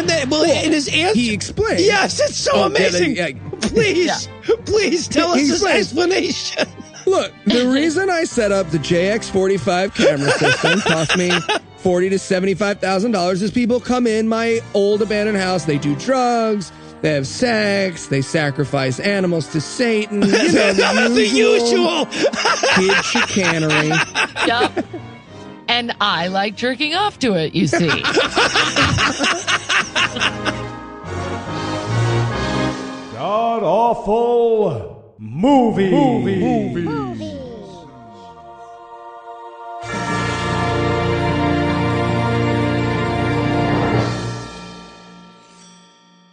And then, in his answer, he explained. Yes, it's so amazing. Please tell us his explanation. Look, the reason I set up the JX45 camera system cost me $40,000 to $75,000 is people come in my old abandoned house, they do drugs, they have sex, they sacrifice animals to Satan. You know, the usual kid chicanery. Yep. And I like jerking off to it, you see. God awful movies.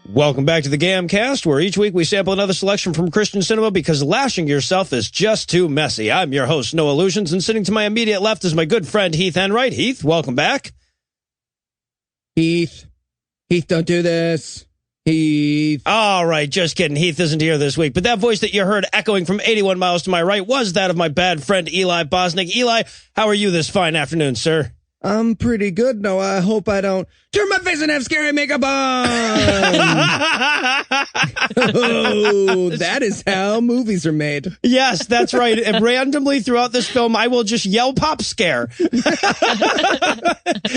Welcome back to the Gamcast, where each week we sample another selection from Christian cinema because lashing yourself is just too messy. I'm your host, Noah Lugeons, and sitting to my immediate left is my good friend, Heath Enwright. Heath, welcome back. Heath, don't do this. Heath. All right, just kidding. Heath isn't here this week, but that voice that you heard echoing from 81 miles to my right was that of my bad friend, Eli Bosnick. Eli, how are you this fine afternoon, sir? I'm pretty good, Noah. I hope I don't turn my face and have scary makeup on. Oh, that is how movies are made. Yes, that's right. And randomly throughout this film, I will just yell pop scare.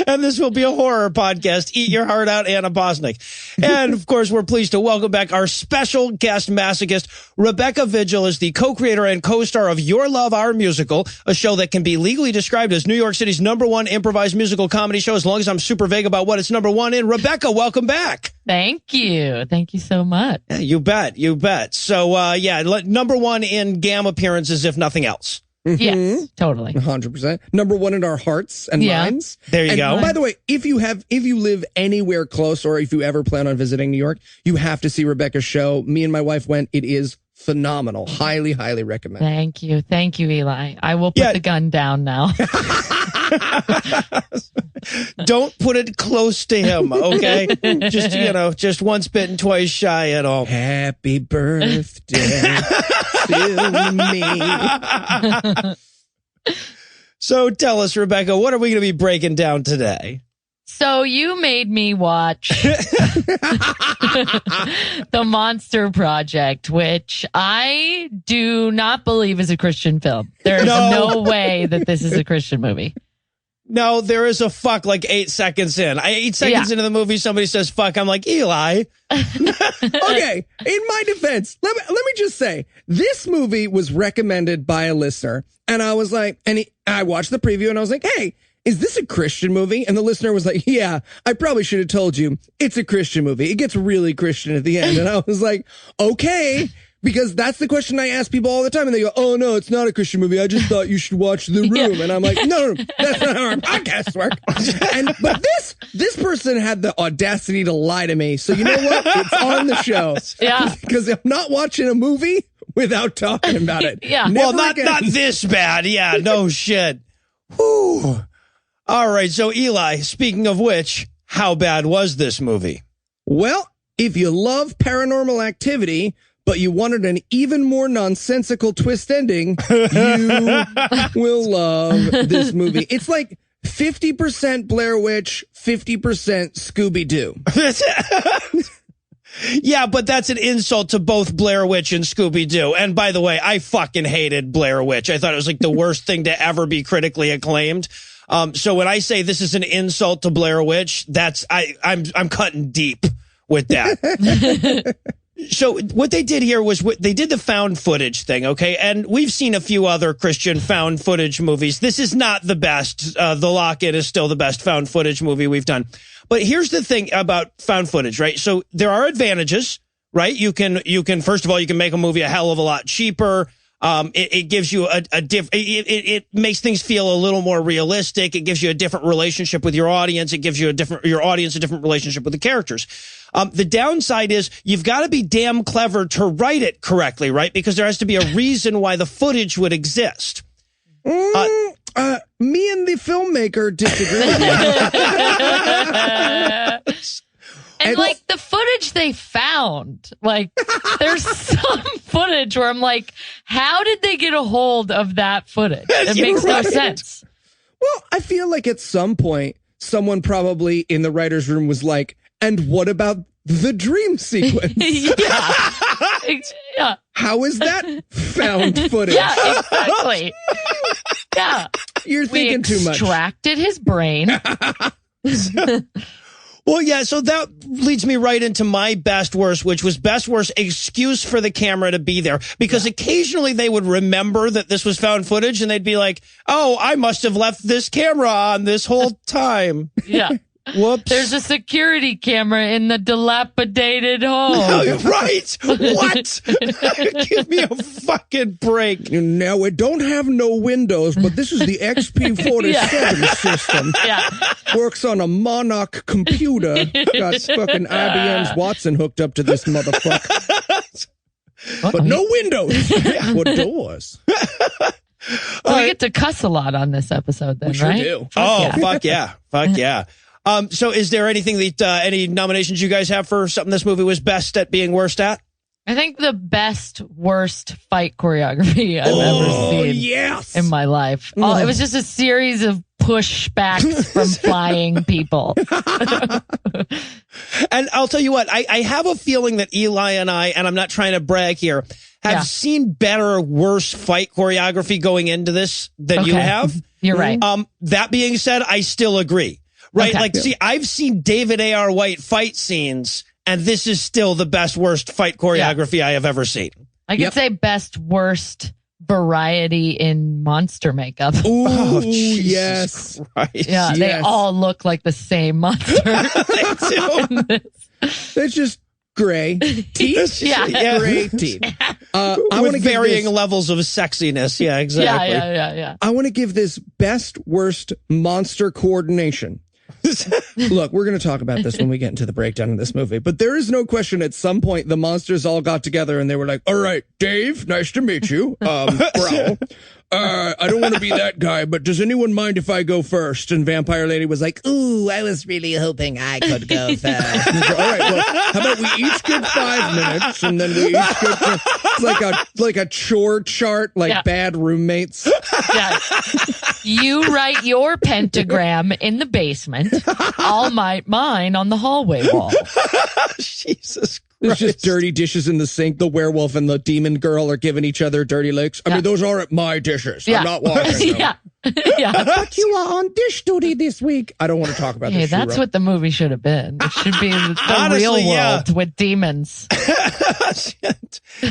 And this will be a horror podcast. Eat your heart out, Anna Bosnick. And of course, we're pleased to welcome back our special guest masochist. Rebecca Vigil is the co-creator and co-star of Your Love, Our Musical, a show that can be legally described as New York City's #1 improvised musical comedy show, as long as I'm super vague about what it's #1 in. Rebecca, welcome back. Thank you. Thank you so much. Yeah, you bet. So, #1 in GAM appearances, if nothing else. Mm-hmm. Yes, totally. 100%. #1 in our hearts and minds. There you go. By the way, if you live anywhere close or if you ever plan on visiting New York, you have to see Rebecca's show. Me and my wife went. It is phenomenal. Highly, highly recommend. Thank you. Thank you, Eli. I will put the gun down now. Don't put it close to him, okay? Just once bitten, twice shy at all. Happy birthday to me. So tell us, Rebecca, what are we going to be breaking down today? So you made me watch The Monster Project, which I do not believe is a Christian film. There is no way that this is a Christian movie. No, there is a fuck like 8 seconds in. 8 seconds into the movie, somebody says fuck. I'm like, Eli. Okay, in my defense, let me just say, this movie was recommended by a listener, and I was like, I watched the preview, and I was like, hey, is this a Christian movie? And the listener was like, yeah, I probably should have told you. It's a Christian movie. It gets really Christian at the end. And I was like, okay, because that's the question I ask people all the time. And they go, oh, no, it's not a Christian movie. I just thought you should watch The Room. Yeah. And I'm like, no, that's not how our podcasts work. But this person had the audacity to lie to me. So you know what? It's on the show. Yeah. Because I'm not watching a movie without talking about it. Yeah. Well, not this bad. Yeah, no shit. Whew. All right, so Eli, speaking of which, how bad was this movie? Well, if you love Paranormal Activity, but you wanted an even more nonsensical twist ending, you will love this movie. It's like 50% Blair Witch, 50% Scooby-Doo. Yeah, but that's an insult to both Blair Witch and Scooby-Doo. And by the way, I fucking hated Blair Witch. I thought it was like the worst thing to ever be critically acclaimed. So when I say this is an insult to Blair Witch, I'm cutting deep with that. So what they did here was they did the found footage thing, okay? And we've seen a few other Christian found footage movies. This is not the best. The Lock-In is still the best found footage movie we've done. But here's the thing about found footage, right? So there are advantages, right? You can first of all, you can make a movie a hell of a lot cheaper. It gives you it makes things feel a little more realistic. It gives you a different relationship with your audience. It gives you your audience a different relationship with the characters. The downside is you've got to be damn clever to write it correctly, right? Because there has to be a reason why the footage would exist. Me and the filmmaker disagree. And like the footage they found, like there's some footage where I'm like, how did they get a hold of that footage? It makes no sense. Well, I feel like at some point, someone probably in the writer's room was like, And what about the dream sequence? Yeah. How is that found footage? Yeah, exactly. Yeah. You're thinking too much. We extracted his brain. Well, yeah, so that leads me right into my best worst, which was best worst excuse for the camera to be there. Because occasionally they would remember that this was found footage and they'd be like, oh, I must have left this camera on this whole time. Yeah. Whoops. There's a security camera in the dilapidated home. Right? What? Give me a fucking break. Now, it don't have no windows, but this is the XP47 system. Yeah. Works on a Monarch computer. Got fucking IBM's Watson hooked up to this motherfucker. But no windows or doors. So we get to cuss a lot on this episode then, We sure right? do. Fuck yeah. Fuck yeah. So is there anything that, any nominations you guys have for something this movie was best at being worst at? I think the best, worst fight choreography I've ever seen Yes. in my life. Oh, it was just a series of pushbacks from flying people. And I'll tell you what, I have a feeling that Eli and I'm not trying to brag here, have seen better, worse fight choreography going into this than you have. You're right. That being said, I still agree. Right? Okay. Like, see, I've seen David A.R. White fight scenes, and this is still the best, worst fight choreography I have ever seen. I could say best, worst variety in monster makeup. Ooh, Oh, yes. Jesus Christ. Yeah, they all look like the same monster. They do. It's just gray teeth. Yeah. Gray teeth. I want With to varying levels of sexiness. Yeah, exactly. Yeah. I want to give this best, worst monster coordination. Look, we're going to talk about this when we get into the breakdown of this movie, but there is no question at some point the monsters all got together and they were like, all right, Dave, nice to meet you. Growl. I don't want to be that guy, but does anyone mind if I go first? And Vampire Lady was like, ooh, I was really hoping I could go first. All right, well, how about we each get 5 minutes and then we each get it's like a chore chart, like bad roommates. Yeah. You write your pentagram in the basement. I'll write mine on the hallway wall. Jesus Christ. There's just dirty dishes in the sink. The werewolf and the demon girl are giving each other dirty licks. I mean, those aren't my dishes. I'm not washing them. But you are on dish duty this week. I don't want to talk about this. That's what the movie should have been. It should be the Honestly, real world with demons.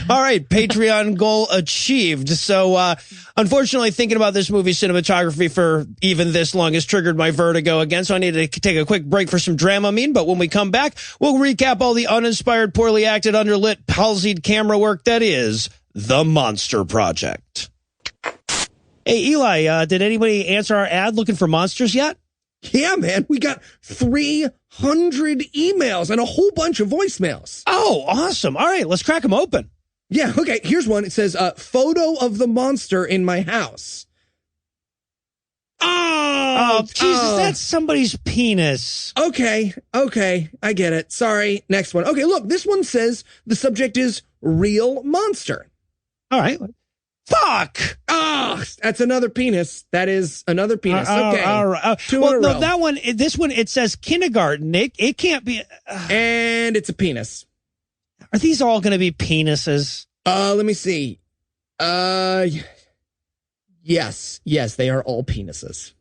All right, Patreon goal achieved. So, unfortunately, thinking about this movie's cinematography for even this long has triggered my vertigo again, so I need to take a quick break for some Dramamine, but when we come back, we'll recap all the uninspired, poorly acted, underlit, palsied camera work that is The Monster Project. Hey, Eli, did anybody answer our ad looking for monsters yet? Yeah, man. We got 300 emails and a whole bunch of voicemails. Oh, awesome. All right, let's crack them open. Yeah, okay. Here's one. It says, photo of the monster in my house. Oh, Jesus, that's somebody's penis. Okay. I get it. Sorry. Next one. Okay, look, this one says the subject is real monster. All right. Fuck. Oh, that's another penis. That is another penis. Okay. All right. Two in a row. No, this one, it says kindergarten. It can't be. And it's a penis. Are these all going to be penises? Let me see. Yes, they are all penises.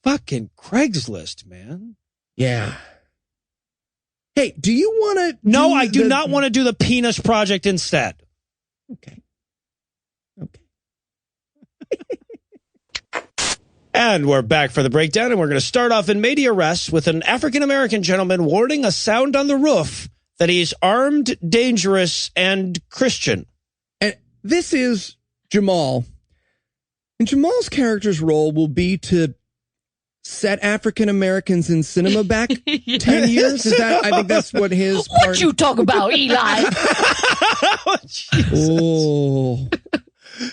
Fucking Craigslist, man. Yeah. Hey, do you want to? No, I do not want to do the penis project instead. Okay. And we're back for the breakdown, and we're going to start off in media res with an African-American gentleman warning a sound on the roof that he's armed, dangerous, and Christian. And this is Jamal. And Jamal's character's role will be to set African-Americans in cinema back 10 years. Is that? I think that's what his part. What you talk about, Eli? Oh.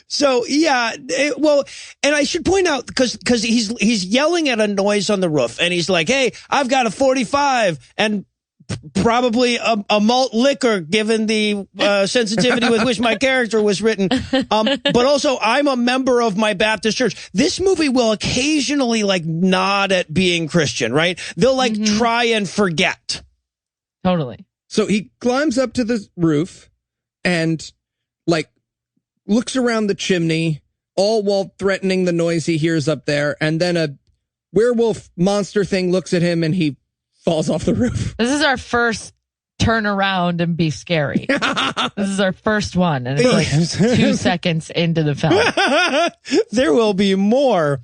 So, yeah, and I should point out, because he's yelling at a noise on the roof, and he's like, hey, I've got a 45, and probably a malt liquor, given the sensitivity with which my character was written. But also, I'm a member of my Baptist church. This movie will occasionally, nod at being Christian, right? They'll, try and forget Totally. So he climbs up to the roof and like looks around the chimney, all while threatening the noise he hears up there. And then a werewolf monster thing looks at him and he falls off the roof. This is our first turn around and be scary. This is our first one. And it's like 2 seconds into the film. There will be more.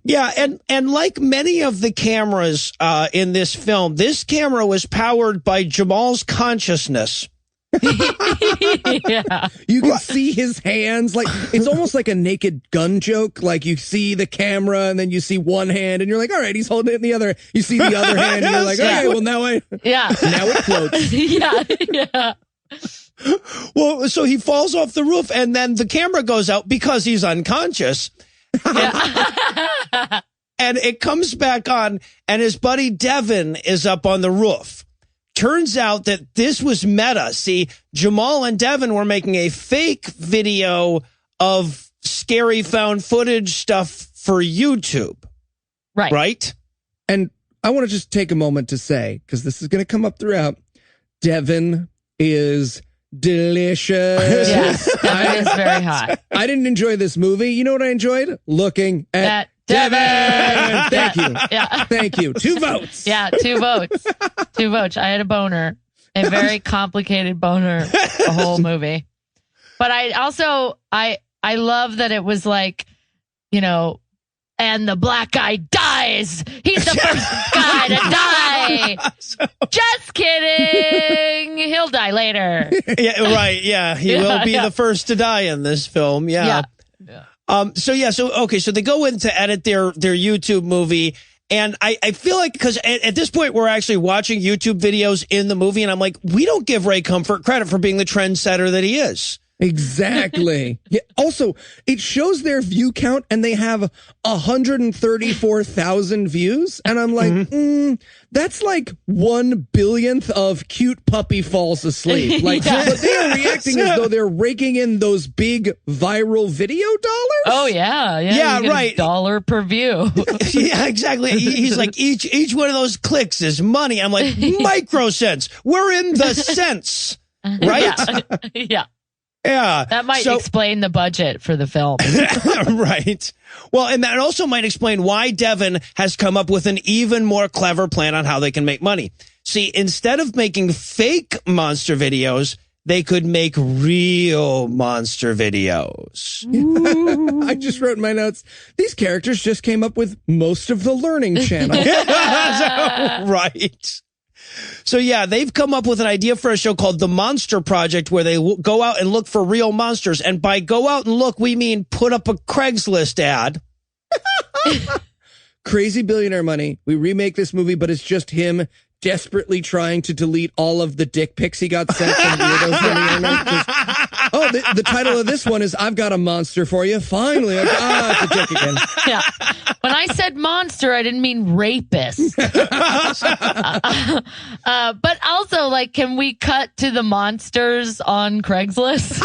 Yeah, and like many of the cameras in this film, this camera was powered by Jamal's consciousness. Yeah. You can see his hands. Like, it's almost like a Naked Gun joke. Like, you see the camera and then you see one hand and you're like, all right, he's holding it in the other. You see the other hand and you're like, okay, well, now it floats. Yeah. Well, so he falls off the roof and then the camera goes out because he's unconscious. And it comes back on and his buddy Devin is up on the roof. Turns out that this was meta. See, Jamal and Devin were making a fake video of scary found footage stuff for YouTube. Right. Right? And I want to just take a moment to say, because this is going to come up throughout, Devin is delicious. Yes, that is very hot. I didn't enjoy this movie. You know what I enjoyed? Looking at Devin. Thank you. Yeah. Thank you. 2 votes. Yeah, 2 votes. 2 votes. I had a boner. A very complicated boner the whole movie. But I also I love that it was like, you know, and the black guy dies. He's the first guy to die. Just kidding. He'll die later. Yeah, right. Yeah, he will be the first to die in this film. Yeah. So they go in to edit their YouTube movie. And I feel like, because at this point, we're actually watching YouTube videos in the movie. And I'm like, we don't give Ray Comfort credit for being the trendsetter that he is. Exactly. Yeah. Also, it shows their view count and they have 134,000 views. And I'm like, that's like 1/1000th of Cute Puppy Falls Asleep. Like, but they are reacting as though they're raking in those big viral video dollars. Oh, yeah. Yeah, right. $1 per view. Yeah, exactly. He's like, each one of those clicks is money. I'm like, micro cents. We're in the cents, right? Yeah. Yeah. That might explain the budget for the film. Right. Well, and that also might explain why Devin has come up with an even more clever plan on how they can make money. See, instead of making fake monster videos, they could make real monster videos. I just wrote in my notes, these characters just came up with most of the Learning Channel. Right. So, yeah, they've come up with an idea for a show called The Monster Project, where they go out and look for real monsters. And by go out and look, we mean put up a Craigslist ad. Crazy Billionaire Money. We remake this movie, but it's just him desperately trying to delete all of the dick pics he got sent from weirdos on the internet. The title of this one is "I've Got a Monster for You." Finally, it's a dick again. Yeah. When I said monster, I didn't mean rapist. But also, like, can we cut to the monsters on Craigslist?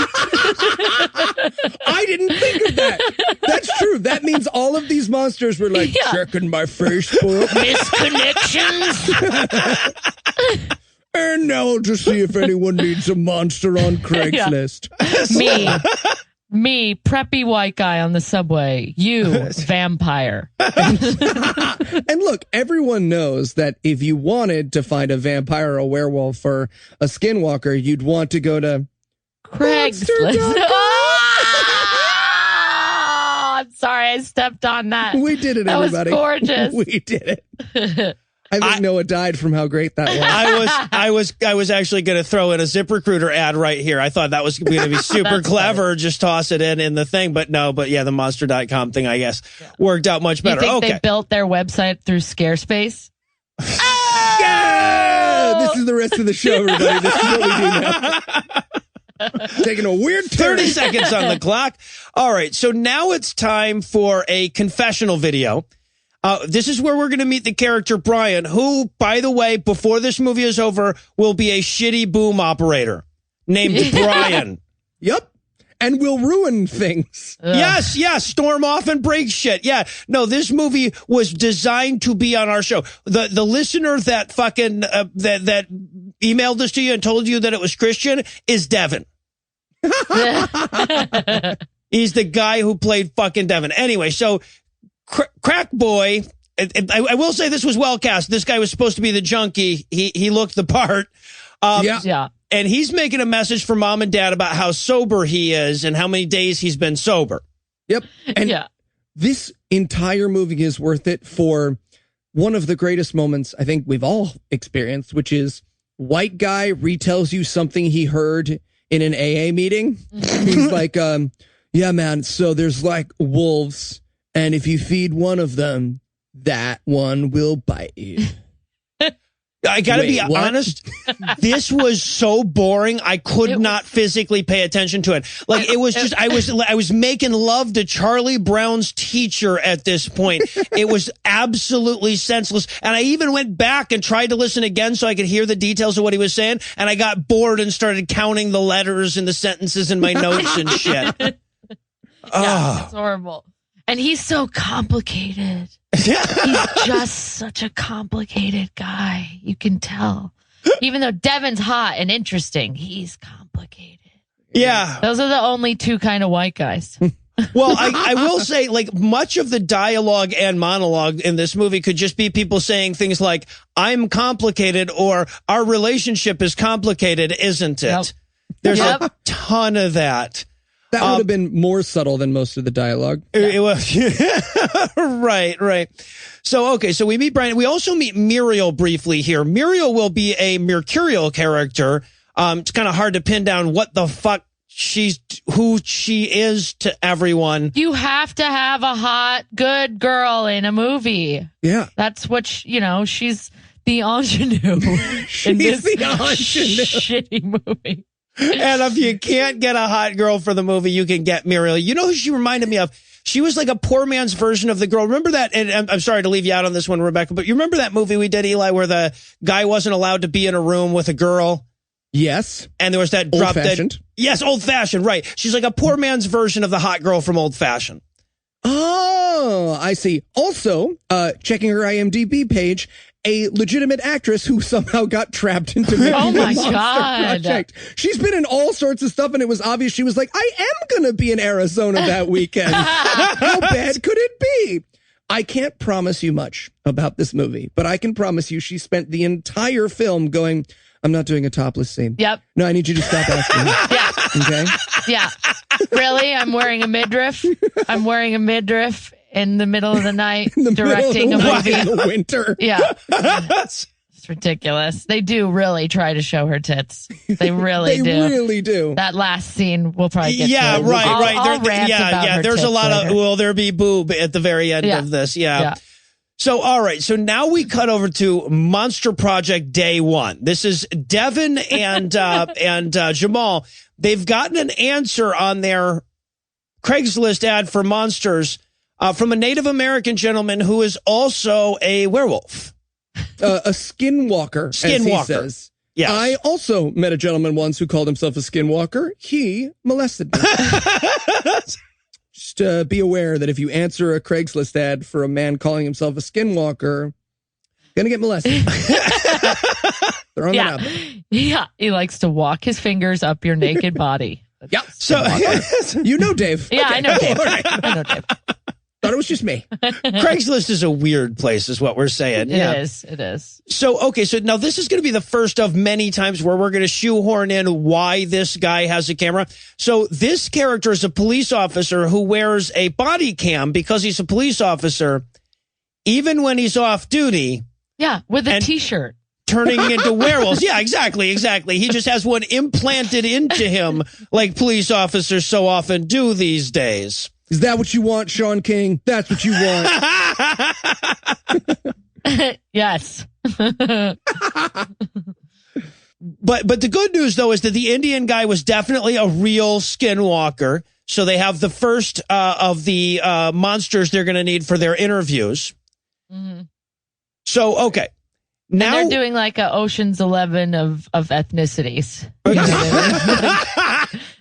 I didn't think of that. That's true. That means all of these monsters were like, checking my Facebook. Misconnections. And now I'll just see if anyone needs a monster on Craigslist. Me, preppy white guy on the subway. You, vampire. And look, everyone knows that if you wanted to find a vampire or a werewolf or a skinwalker, you'd want to go to Craigslist. I'm sorry, I stepped on that. We did it, everybody. That was gorgeous. We did it. I think Noah died from how great that was. I was actually going to throw in a ZipRecruiter ad right here. I thought that was going to be super clever. Funny. Just toss it in the thing. But no, yeah, the monster.com thing, I guess, worked out much better. You think they built their website through Scarespace? Yeah! This is the rest of the show, everybody. This is what we do now. Taking a weird turn. 30 seconds on the clock. All right. So now it's time for a confessional video. This is where we're going to meet the character Brian, who, by the way, before this movie is over, will be a shitty boom operator named Brian. Yep. And will ruin things. Yes. Storm off and break shit. Yeah. No, this movie was designed to be on our show. The listener that fucking, that emailed this to you and told you that it was Christian is Devin. He's the guy who played fucking Devin. Anyway, so Crack Boy, I will say this was well cast. This guy was supposed to be the junkie. He looked the part. Yeah. And he's making a message for mom and dad about how sober he is and how many days he's been sober. Yep. And this entire movie is worth it for one of the greatest moments I think we've all experienced, which is white guy retells you something he heard in an AA meeting. He's like, yeah, man, so there's like wolves, and if you feed one of them, that one will bite you. I gotta be honest, this was so boring. I could not physically pay attention to it. Like, it was just, I was making love to Charlie Brown's teacher at this point. It was absolutely senseless. And I even went back and tried to listen again so I could hear the details of what he was saying. And I got bored and started counting the letters and the sentences in my notes and shit. Yeah, it's horrible. And he's so complicated. He's just such a complicated guy. You can tell. Even though Devin's hot and interesting, he's complicated. Yeah. Those are the only two kind of white guys. Well, I will say, like, much of the dialogue and monologue in this movie could just be people saying things like, I'm complicated, or our relationship is complicated, isn't it? Yep. There's a ton of that. That would have been more subtle than most of the dialogue. It was. Right. So, okay, so we meet Brian. We also meet Muriel briefly here. Muriel will be a mercurial character. It's kind of hard to pin down what the fuck who she is to everyone. You have to have a hot, good girl in a movie. Yeah. That's what, she's the ingenue. She's the ingenue. Shitty movie. And if you can't get a hot girl for the movie, you can get Muriel. You know who she reminded me of? She was like a poor man's version of the girl. Remember that? And I'm sorry to leave you out on this one, Rebecca, but you remember that movie we did, Eli, where the guy wasn't allowed to be in a room with a girl? Yes. And there was that drop dead. Yes, Old Fashioned, right. She's like a poor man's version of the hot girl from Old Fashioned. Oh, I see. Also, checking her IMDb page, a legitimate actress who somehow got trapped into making oh my Monster God. Project. She's been in all sorts of stuff, and it was obvious she was like, I am going to be in Arizona that weekend. How bad could it be? I can't promise you much about this movie, but I can promise you she spent the entire film going, I'm not doing a topless scene. Yep. No, I need you to stop asking. Yeah. Okay? Yeah. Really? I'm wearing a midriff? I'm wearing a midriff in the middle of the night directing a movie in the winter. Yeah. It's ridiculous. They do really try to show her tits. They really do. That last scene we'll probably get to. Right. I'll rant about her There's a lot later. of, will there be boob at the very end of this? Yeah. So, all right. So now we cut over to Monster Project Day 1. This is Devin and Jamal. They've gotten an answer on their Craigslist ad for monsters from a Native American gentleman who is also a werewolf. A skinwalker, as he says. Yes. I also met a gentleman once who called himself a skinwalker. He molested me. Just be aware that if you answer a Craigslist ad for a man calling himself a skinwalker, gonna get molested. Throwing that out there. Yeah, he likes to walk his fingers up your naked body. Yeah. So you know Dave. Yeah, okay. I know Dave. Right. I know Dave. Thought it was just me. Craigslist is a weird place, is what we're saying. It is. So, okay, so now this is going to be the first of many times where we're going to shoehorn in why this guy has a camera. So this character is a police officer who wears a body cam because he's a police officer, even when he's off duty. Yeah, with a T-shirt. Turning into werewolves. Yeah, exactly. He just has one implanted into him like police officers so often do these days. Is that what you want, Sean King? That's what you want. Yes. But the good news, though, is that the Indian guy was definitely a real skinwalker. So they have the first of the monsters they're going to need for their interviews. Mm-hmm. So, okay. Now and they're doing like a Ocean's 11 of ethnicities.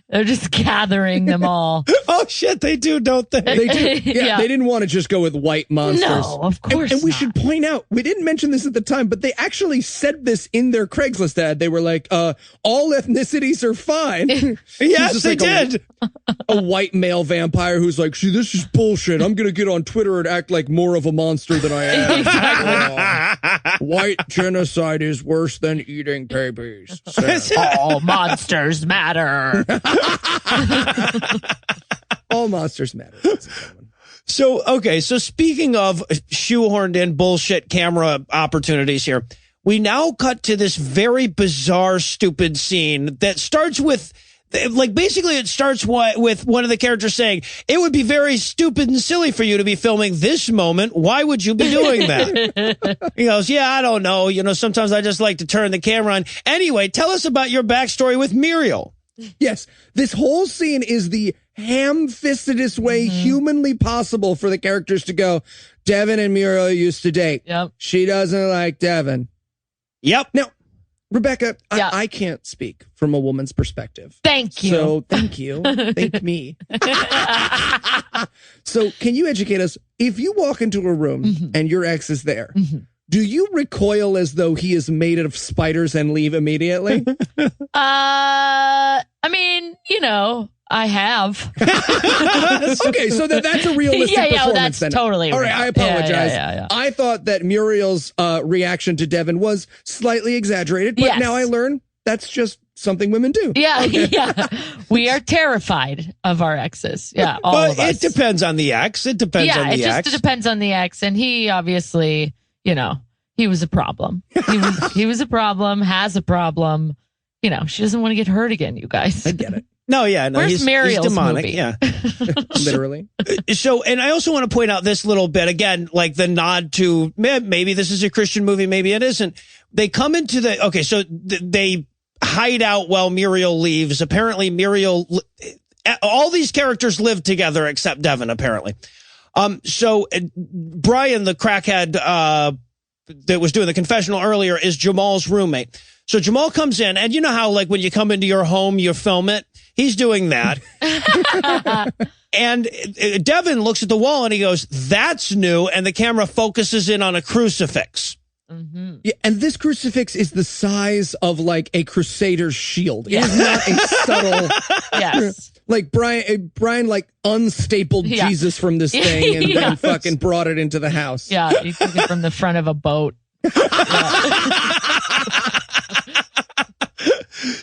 They're just gathering them all. Oh shit, they do, don't they? They do. Yeah, they didn't want to just go with white monsters. No, of course And we not. should point out, we didn't mention this at the time, but they actually said this in their Craigslist ad. They were like, all ethnicities are fine. Yes, they did. A white male vampire who's like, see, this is bullshit. I'm going to get on Twitter and act like more of a monster than I am. White genocide is worse than eating babies. So. All monsters matter. All monsters matter. That's a good one. So, okay, so speaking of shoehorned in bullshit camera opportunities here, we now cut to this very bizarre, stupid scene that starts with, like, basically it starts with one of the characters saying, it would be very stupid and silly for you to be filming this moment. Why would you be doing that? He goes, yeah, I don't know. You know, sometimes I just like to turn the camera on. Anyway, tell us about your backstory with Muriel. Yes, this whole scene is the ham-fistedest way humanly possible for the characters to go, Devin and Muriel used to date. Yep. She doesn't like Devin. Yep. Now, Rebecca, Yeah. I can't speak from a woman's perspective. Thank you. So thank you. Thank me. So can you educate us? If you walk into a room and your ex is there, do you recoil as though he is made of spiders and leave immediately? I mean, you know, I have. Okay, so that's a realistic performance that's then. totally All right, real. I apologize. Yeah. I thought that Muriel's reaction to Devin was slightly exaggerated, but Yes. now I learn that's just something women do. Yeah. We are terrified of our exes. Yeah, all of us. It depends on the ex. It depends on the it ex. just depends on the ex, and he obviously, you know, he was a problem. He was a problem, has a problem. You know, she doesn't want to get hurt again, you guys. I get it. No, Where's he's Muriel's demonic. movie? Yeah. Literally. So, and I also want to point out this little bit again, like the nod to maybe this is a Christian movie, maybe it isn't. They come into so they hide out while Muriel leaves. Apparently, all these characters live together except Devin, apparently. So Brian, the crackhead, that was doing the confessional earlier, is Jamal's roommate. So Jamal comes in, and you know how, like, when you come into your home, you film it? He's doing that. And Devin looks at the wall and he goes, that's new. And the camera focuses in on a crucifix. Mm-hmm. Yeah, and this crucifix is the size of like a crusader's shield. Yeah. It is not a subtle. Yes. Like Brian like unstapled Yeah. Jesus from this thing and then Yes. fucking brought it into the house. Yeah, he took it from the front of a boat.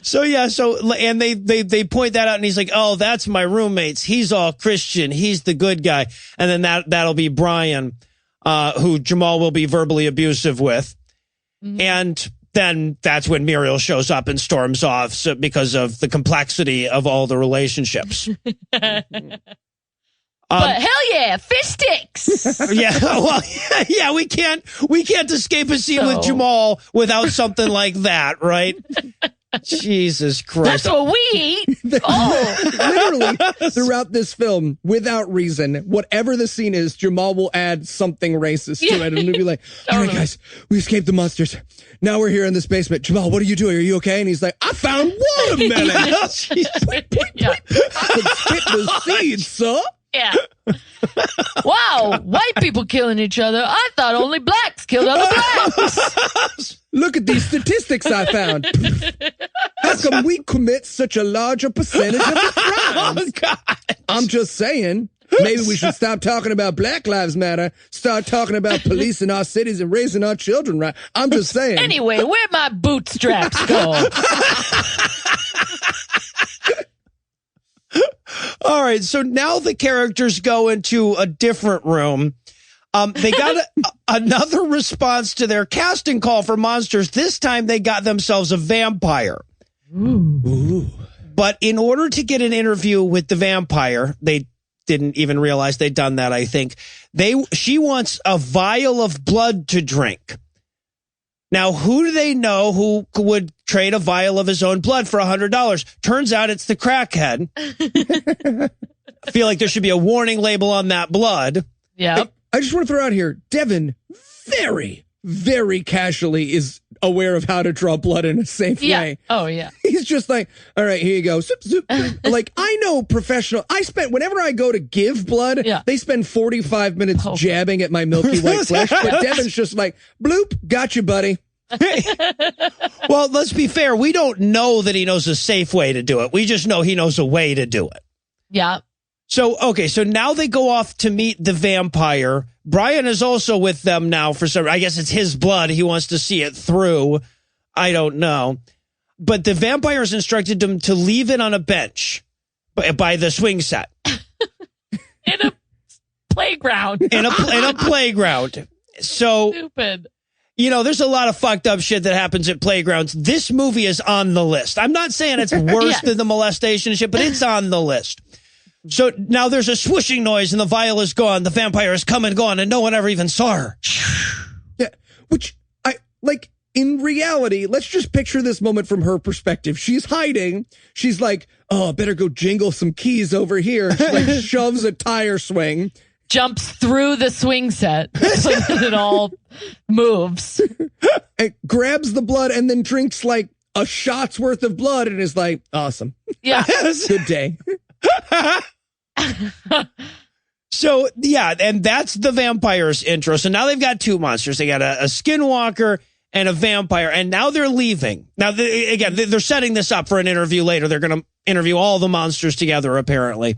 So and they point that out, and he's like, oh, that's my roommate's. He's all Christian. He's the good guy. And then that'll be Brian, who Jamal will be verbally abusive with. Mm-hmm. And then that's when Muriel shows up and storms off because of the complexity of all the relationships. But hell yeah, fish sticks. Yeah, well, yeah, we can't escape a scene with Jamal without something like that, right? Jesus Christ. That's what we eat. Literally, throughout this film, without reason, whatever the scene is, Jamal will add something racist to it. And he'll be like, all right, guys, we escaped the monsters. Now we're here in this basement. Jamal, what are you doing? Are you okay? And he's like, I found watermelon. Yeah. Spit the seeds, sir. Yeah. Wow, white people killing each other. I thought only blacks killed other blacks. Look at these statistics I found. How come we commit such a larger percentage of the crimes? Oh, God. I'm just saying. Maybe we should stop talking about Black Lives Matter, start talking about policing our cities and raising our children right. I'm just saying. Anyway, where'd my bootstraps go? All right, so now the characters go into a different room. They got another response to their casting call for monsters. This time they got themselves a vampire. Ooh. But in order to get an interview with the vampire, they didn't even realize they'd done that, I think. She wants a vial of blood to drink. Now, who do they know who would trade a vial of his own blood for $100? Turns out it's the crackhead. I feel like there should be a warning label on that blood. Yep. I just want to throw out here, Devin very, very casually is aware of how to draw blood in a safe way. Oh, yeah. He's She's just like, all right, here you go. Zoop, zoop, zoop. Like, I know professional. Whenever I go to give blood, they spend 45 minutes jabbing at my milky white flesh. But Devin's just like, bloop, got you, buddy. Well, let's be fair. We don't know that he knows a safe way to do it. We just know he knows a way to do it. Yeah. So, okay, so now they go off to meet the vampire. Brian is also with them now for some, I guess it's his blood. He wants to see it through. I don't know. But the vampires instructed them to leave it on a bench by the swing set. In a playground. In a playground. So, stupid. You know, there's a lot of fucked up shit that happens at playgrounds. This movie is on the list. I'm not saying it's worse than the molestation shit, but it's on the list. So now there's a swooshing noise and the vial is gone. The vampire is come and gone and no one ever even saw her. Yeah, which in reality, let's just picture this moment from her perspective. She's hiding. She's like, oh, better go jingle some keys over here. She like shoves a tire swing. Jumps through the swing set so that it all moves. And grabs the blood and then drinks like a shot's worth of blood and is like, awesome. Yeah. Good day. So, yeah, and that's the vampire's intro. So now they've got two monsters. They got a skinwalker and a vampire, and now they're leaving. Now, they're setting this up for an interview later. They're going to interview all the monsters together, apparently.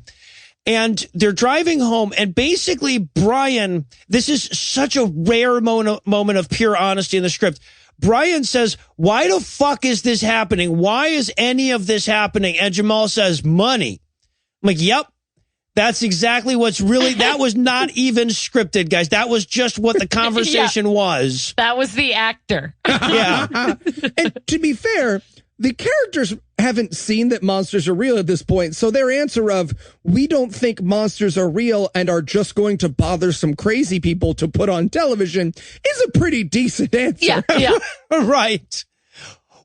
And they're driving home, and basically, Brian, this is such a rare moment of pure honesty in the script. Brian says, why the fuck is this happening? Why is any of this happening? And Jamal says, money. I'm like, yep, that's exactly what's really, that was not even scripted, guys. That was just what the conversation was. That was the actor. Yeah. And to be fair, the characters haven't seen that monsters are real at this point. So their answer of, we don't think monsters are real and are just going to bother some crazy people to put on television is a pretty decent answer. Yeah. Right.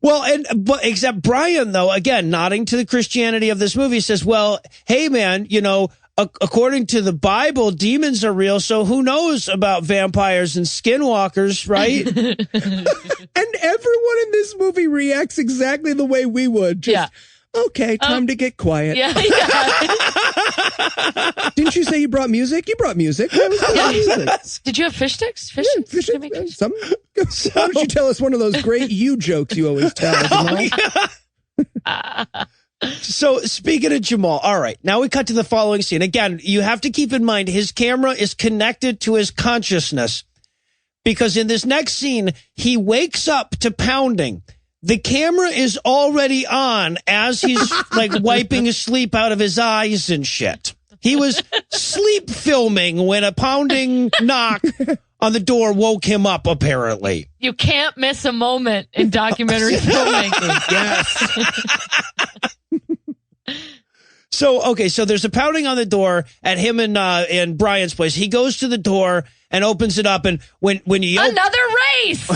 Well, but except Brian, though, again, nodding to the Christianity of this movie, says, well, hey, man, you know, according to the Bible, demons are real. So who knows about vampires and skinwalkers, right? And everyone in this movie reacts exactly the way we would. Just, okay, time to get quiet. Yeah. Didn't you say you brought music? You brought music. Why was there music? Did you have fish sticks? Fish sticks? Something? Why don't you tell us one of those great you jokes you always tell? So speaking of Jamal, all right, now we cut to the following scene. Again, you have to keep in mind his camera is connected to his consciousness because in this next scene, he wakes up to pounding. The camera is already on as he's like wiping his sleep out of his eyes and shit. He was sleep filming when a pounding knock on the door woke him up, apparently. You can't miss a moment in documentary filmmaking. Yes. So there's a pounding on the door at him and Brian's place. He goes to the door and opens it up, and when you another race.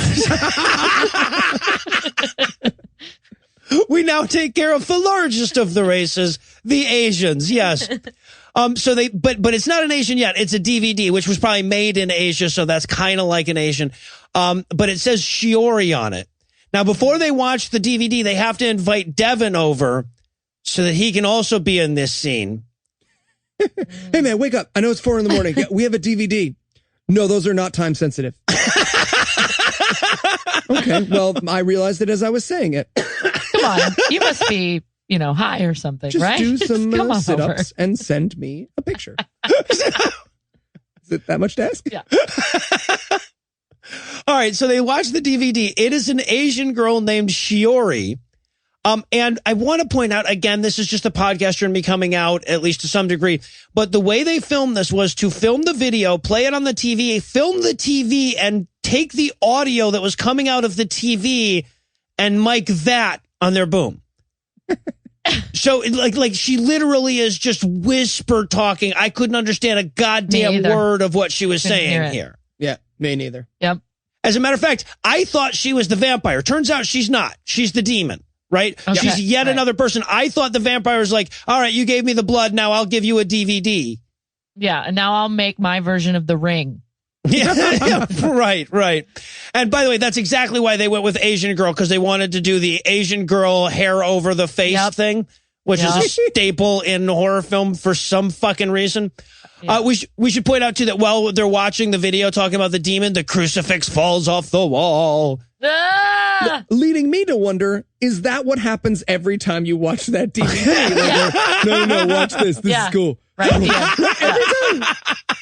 We now take care of the largest of the races, the Asians. Yes. So but it's not an Asian yet. It's a DVD, which was probably made in Asia. So that's kind of like an Asian. But it says Shiori on it. Now, before they watch the DVD, they have to invite Devin over so that he can also be in this scene. Hey man, wake up. I know it's 4 a.m. Yeah, we have a DVD. No, those are not time sensitive. Okay. Well, I realized it as I was saying it. Come on. You must be, high or something, just right? Do some sit-ups over. And send me a picture. Is it that much to ask? Yeah. All right. So they watch the DVD. It is an Asian girl named Shiori. And I want to point out, again, this is just a podcaster and me coming out, at least to some degree. But the way they filmed this was to film the video, play it on the TV, film the TV, and take the audio that was coming out of the TV and mic that on their boom. So like she literally is just whisper talking. I couldn't understand a goddamn word of what she was saying here. Yeah, me neither. Yep. As a matter of fact, I thought she was the vampire. Turns out she's not. She's the demon. Right? Okay. She's yet another person. I thought the vampire was like, all right, you gave me the blood. Now I'll give you a DVD. Yeah. And now I'll make my version of The Ring. Yeah. Right. And by the way, that's exactly why they went with Asian girl, because they wanted to do the Asian girl hair over the face thing, which is a staple in horror film for some fucking reason. Yeah. We should point out, too, that while they're watching the video talking about the demon, the crucifix falls off the wall. Ah! Leading me to wonder, is that what happens every time you watch that DVD? No, watch this. This is cool. Right. Yeah. Every time.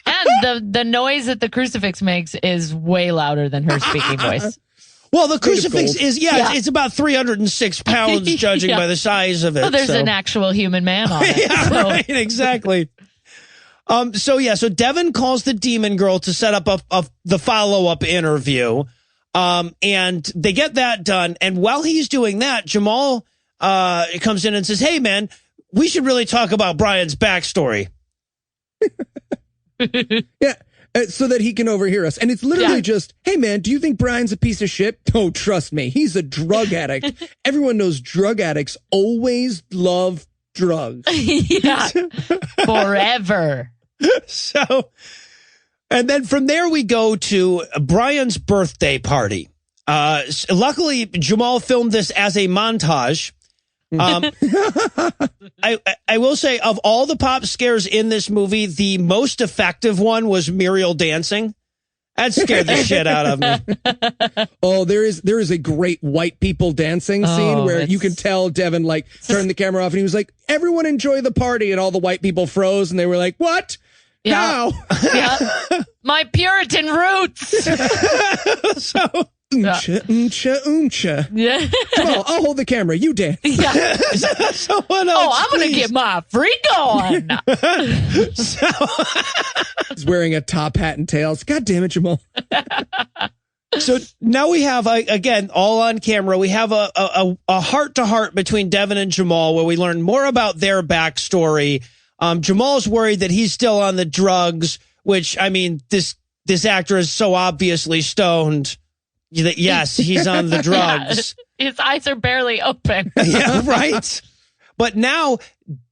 And the noise that the crucifix makes is way louder than her speaking voice. Well, the crucifix is, it's about 306 pounds, judging by the size of it. Well, there's an actual human man on it. Right, exactly. So Devin calls the demon girl to set up the follow-up interview. And they get that done. And while he's doing that, Jamal comes in and says, hey, man, we should really talk about Brian's backstory. Yeah, so that he can overhear us. And it's literally just, hey, man, do you think Brian's a piece of shit? Oh, trust me, he's a drug addict. Everyone knows drug addicts always love drugs. Forever. So, and then from there we go to Brian's birthday party. Luckily, Jamal filmed this as a montage. I will say, of all the pop scares in this movie, the most effective one was Muriel dancing. That scared the shit out of me. Oh, there is a great white people dancing scene where you can tell Devin turned the camera off and he was like, everyone enjoy the party, and all the white people froze and they were like, what? How? Yeah. My Puritan roots. So Oomcha. Yeah. Come on, I'll hold the camera. You dance. Yeah. Someone else, I'm going to get my freak on. He's wearing a top hat and tails. God damn it, Jamal. So now we have, again, all on camera, we have a heart-to-heart between Devin and Jamal where we learn more about their backstory. Jamal's worried that he's still on the drugs, which, I mean, this actor is so obviously stoned. Yes, he's on the drugs. Yeah, his eyes are barely open. Yeah, right. But now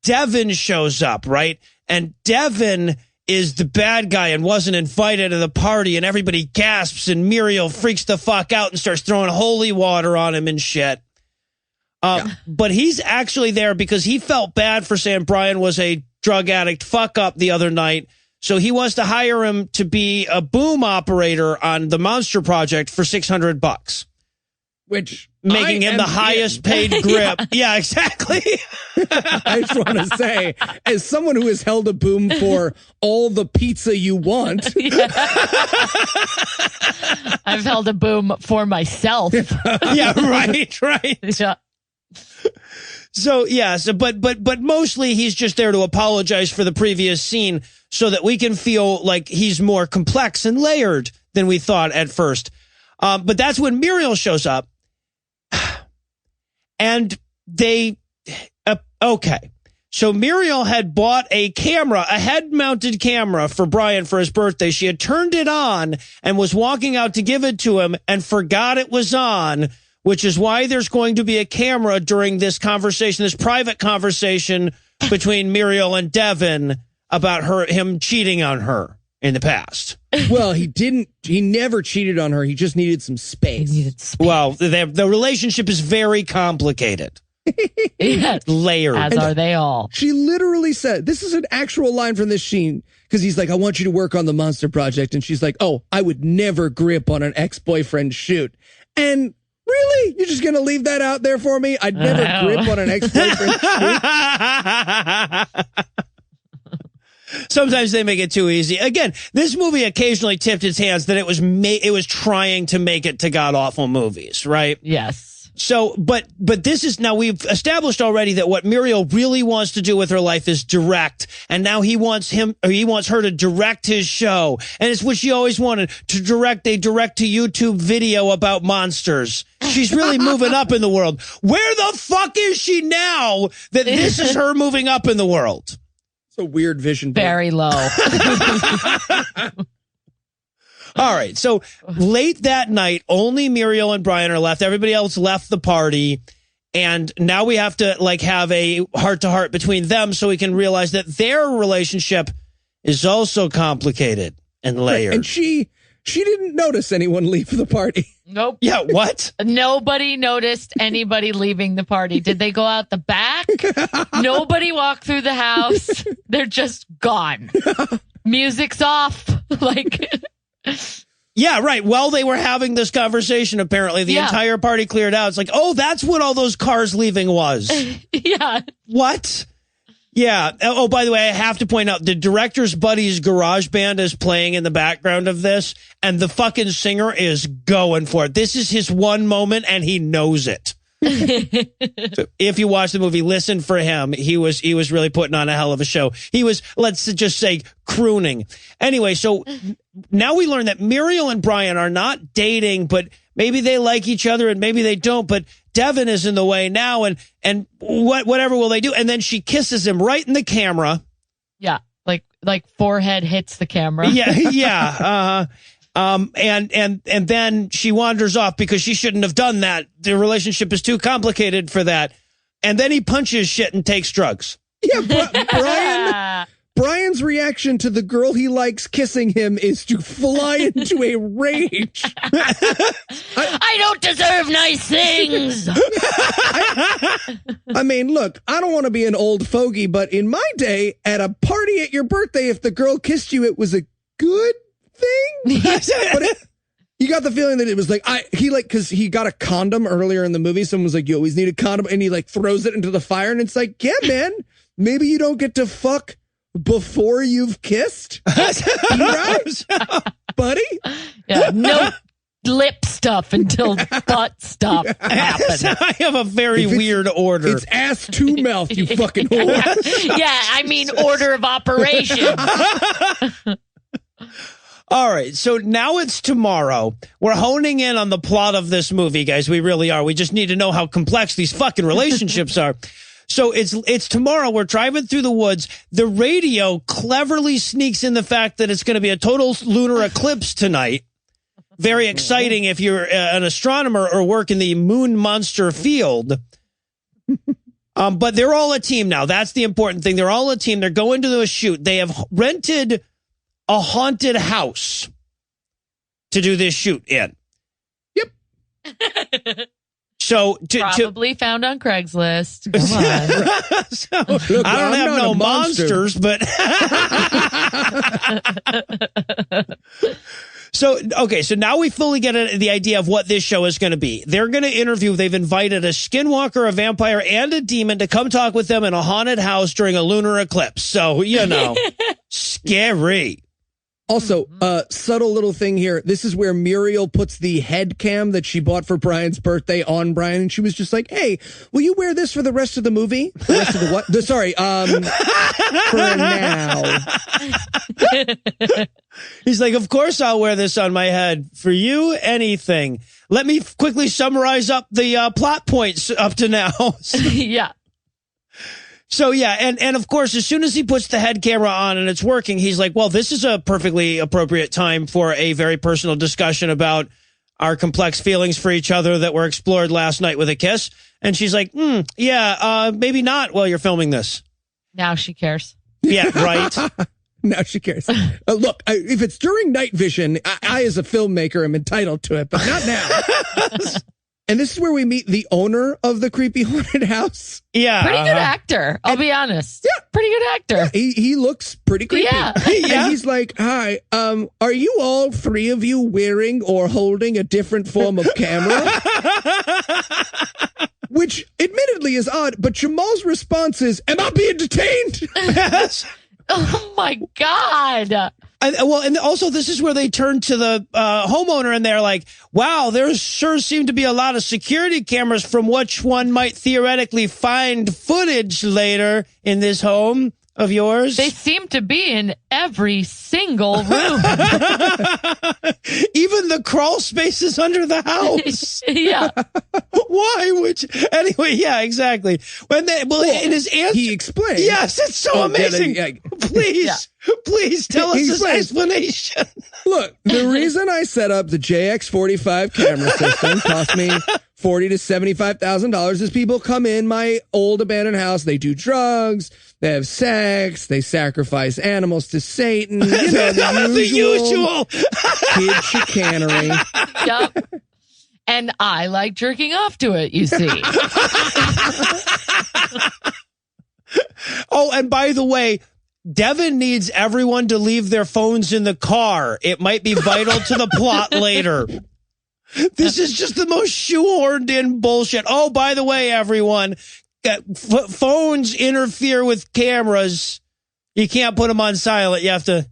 Devin shows up, right? And Devin is the bad guy and wasn't invited to the party, and everybody gasps, and Muriel freaks the fuck out and starts throwing holy water on him and shit. But he's actually there because he felt bad for saying Brian was a drug addict fuck up the other night. So he wants to hire him to be a boom operator on the Monster Project for $600, which making him the highest paid grip. Yeah, exactly. I just want to say, as someone who has held a boom for all the pizza you want, I've held a boom for myself. Yeah, right. Yeah. So but mostly he's just there to apologize for the previous scene so that we can feel like he's more complex and layered than we thought at first. But that's when Muriel shows up, and so Muriel had bought a camera, a head-mounted camera for Brian for his birthday. She had turned it on and was walking out to give it to him and forgot it was on, which is why there's going to be a camera during this conversation, this private conversation between Muriel and Devin about him cheating on her in the past. Well, he never cheated on her. He just needed some space. Well, the relationship is very complicated. Yes. Layered. As are they all. She literally said, this is an actual line from this scene, because he's like, I want you to work on the Monster Project. And she's like, oh, I would never grip on an ex-boyfriend shoot. And really? You're just going to leave that out there for me? I'd never grip on an ex-boyfriend shoot? Sometimes they make it too easy. Again, this movie occasionally tipped its hands that it was trying to make it to god-awful movies, right? Yes. So, but this is, now we've established already that what Muriel really wants to do with her life is direct, and now he wants her to direct his show, and it's what she always wanted, to direct a direct-to-YouTube video about monsters. She's really moving up in the world. Where the fuck is she now that this is her moving up in the world? It's a weird vision. Very low. All right. So late that night, only Muriel and Brian are left. Everybody else left the party. And now we have to have a heart-to-heart between them so we can realize that their relationship is also complicated and layered. Right. And she didn't notice anyone leave the party. Nope. Yeah, what? Nobody noticed anybody leaving the party. Did they go out the back? Nobody walked through the house. They're just gone. Music's off. Like, Yeah, right. Well, they were having this conversation, apparently. The entire party cleared out. It's like, oh, that's what all those cars leaving was. yeah. What? Yeah. Oh, by the way, I have to point out the director's buddy's garage band is playing in the background of this, and the fucking singer is going for it. This is his one moment, and he knows it. So if you watch the movie, listen for him. He was really putting on a hell of a show. He was, let's just say, crooning. Anyway, so now we learn that Muriel and Brian are not dating, but maybe they like each other and maybe they don't, but Devin is in the way now, and whatever will they do? And then she kisses him right in the camera. Yeah, like forehead hits the camera. Yeah. And then she wanders off because she shouldn't have done that. The relationship is too complicated for that. And then he punches shit and takes drugs. Yeah, Brian's reaction to the girl he likes kissing him is to fly into a rage. I don't deserve nice things. I mean, look, I don't want to be an old fogey, but in my day, at a party at your birthday, if the girl kissed you, it was a good thing. But you got the feeling that it was like, because he got a condom earlier in the movie. Someone was like, you always need a condom. And he like throws it into the fire. And it's like, yeah, man, maybe you don't get to fuck before you've kissed. Right? Buddy? Yeah, no lip stuff until butt stuff happens. I have a very weird order. It's ass to mouth, you fucking whore. Yeah, I mean order of operation. All right, so now it's tomorrow. We're honing in on the plot of this movie, guys. We really are. We just need to know how complex these fucking relationships are. So it's tomorrow. We're driving through the woods. The radio cleverly sneaks in the fact that it's going to be a total lunar eclipse tonight. Very exciting if you're an astronomer or work in the moon monster field. But they're all a team now. That's the important thing. They're all a team. They're going to a shoot. They have rented a haunted house to do this shoot in. Yep. So probably found on Craigslist. Come on. So, look, I don't have no monsters, but so now we fully get the idea of what this show is going to be. They're going to interview. They've invited a skinwalker, a vampire, and a demon to come talk with them in a haunted house during a lunar eclipse. So scary. Also, subtle little thing here. This is where Muriel puts the head cam that she bought for Brian's birthday on Brian. And she was just like, hey, will you wear this for the rest of the movie? The rest of the what? Sorry. For now. He's like, of course I'll wear this on my head. For you, anything. Let me quickly summarize up the plot points up to now. Yeah. So, yeah, and of course, as soon as he puts the head camera on and it's working, he's like, well, this is a perfectly appropriate time for a very personal discussion about our complex feelings for each other that were explored last night with a kiss. And she's like, maybe not while you're filming this. Now she cares. Yeah, right. Now she cares. Look, if it's during night vision, I as a filmmaker am entitled to it, but not now. And this is where we meet the owner of the creepy haunted house. Yeah. Pretty good actor. I'll be honest. Yeah. Pretty good actor. Yeah, he looks pretty creepy. Yeah. And he's like, hi, are you all three of you wearing or holding a different form of camera? Which admittedly is odd, but Jamal's response is, am I being detained? Oh my God. And also this is where they turn to the homeowner and they're like, wow, there sure seem to be a lot of security cameras from which one might theoretically find footage later in this home of yours. They seem to be in every single room. Even the crawl spaces under the house. Yeah. Why would you? Anyway, yeah, exactly. In his answer, he explained. Yes, it's so amazing. Please tell us his explanation. Look, the reason I set up the JX45 camera system cost me $40,000 to $75,000 as people come in my old abandoned house. They do drugs, they have sex, they sacrifice animals to Satan. You know, the usual kid chicanery. Yep. And I like jerking off to it, you see. Oh, and by the way, Devin needs everyone to leave their phones in the car. It might be vital to the plot later. This is just the most shoehorned in bullshit. Oh, by the way, everyone, phones interfere with cameras. You can't put them on silent. You have to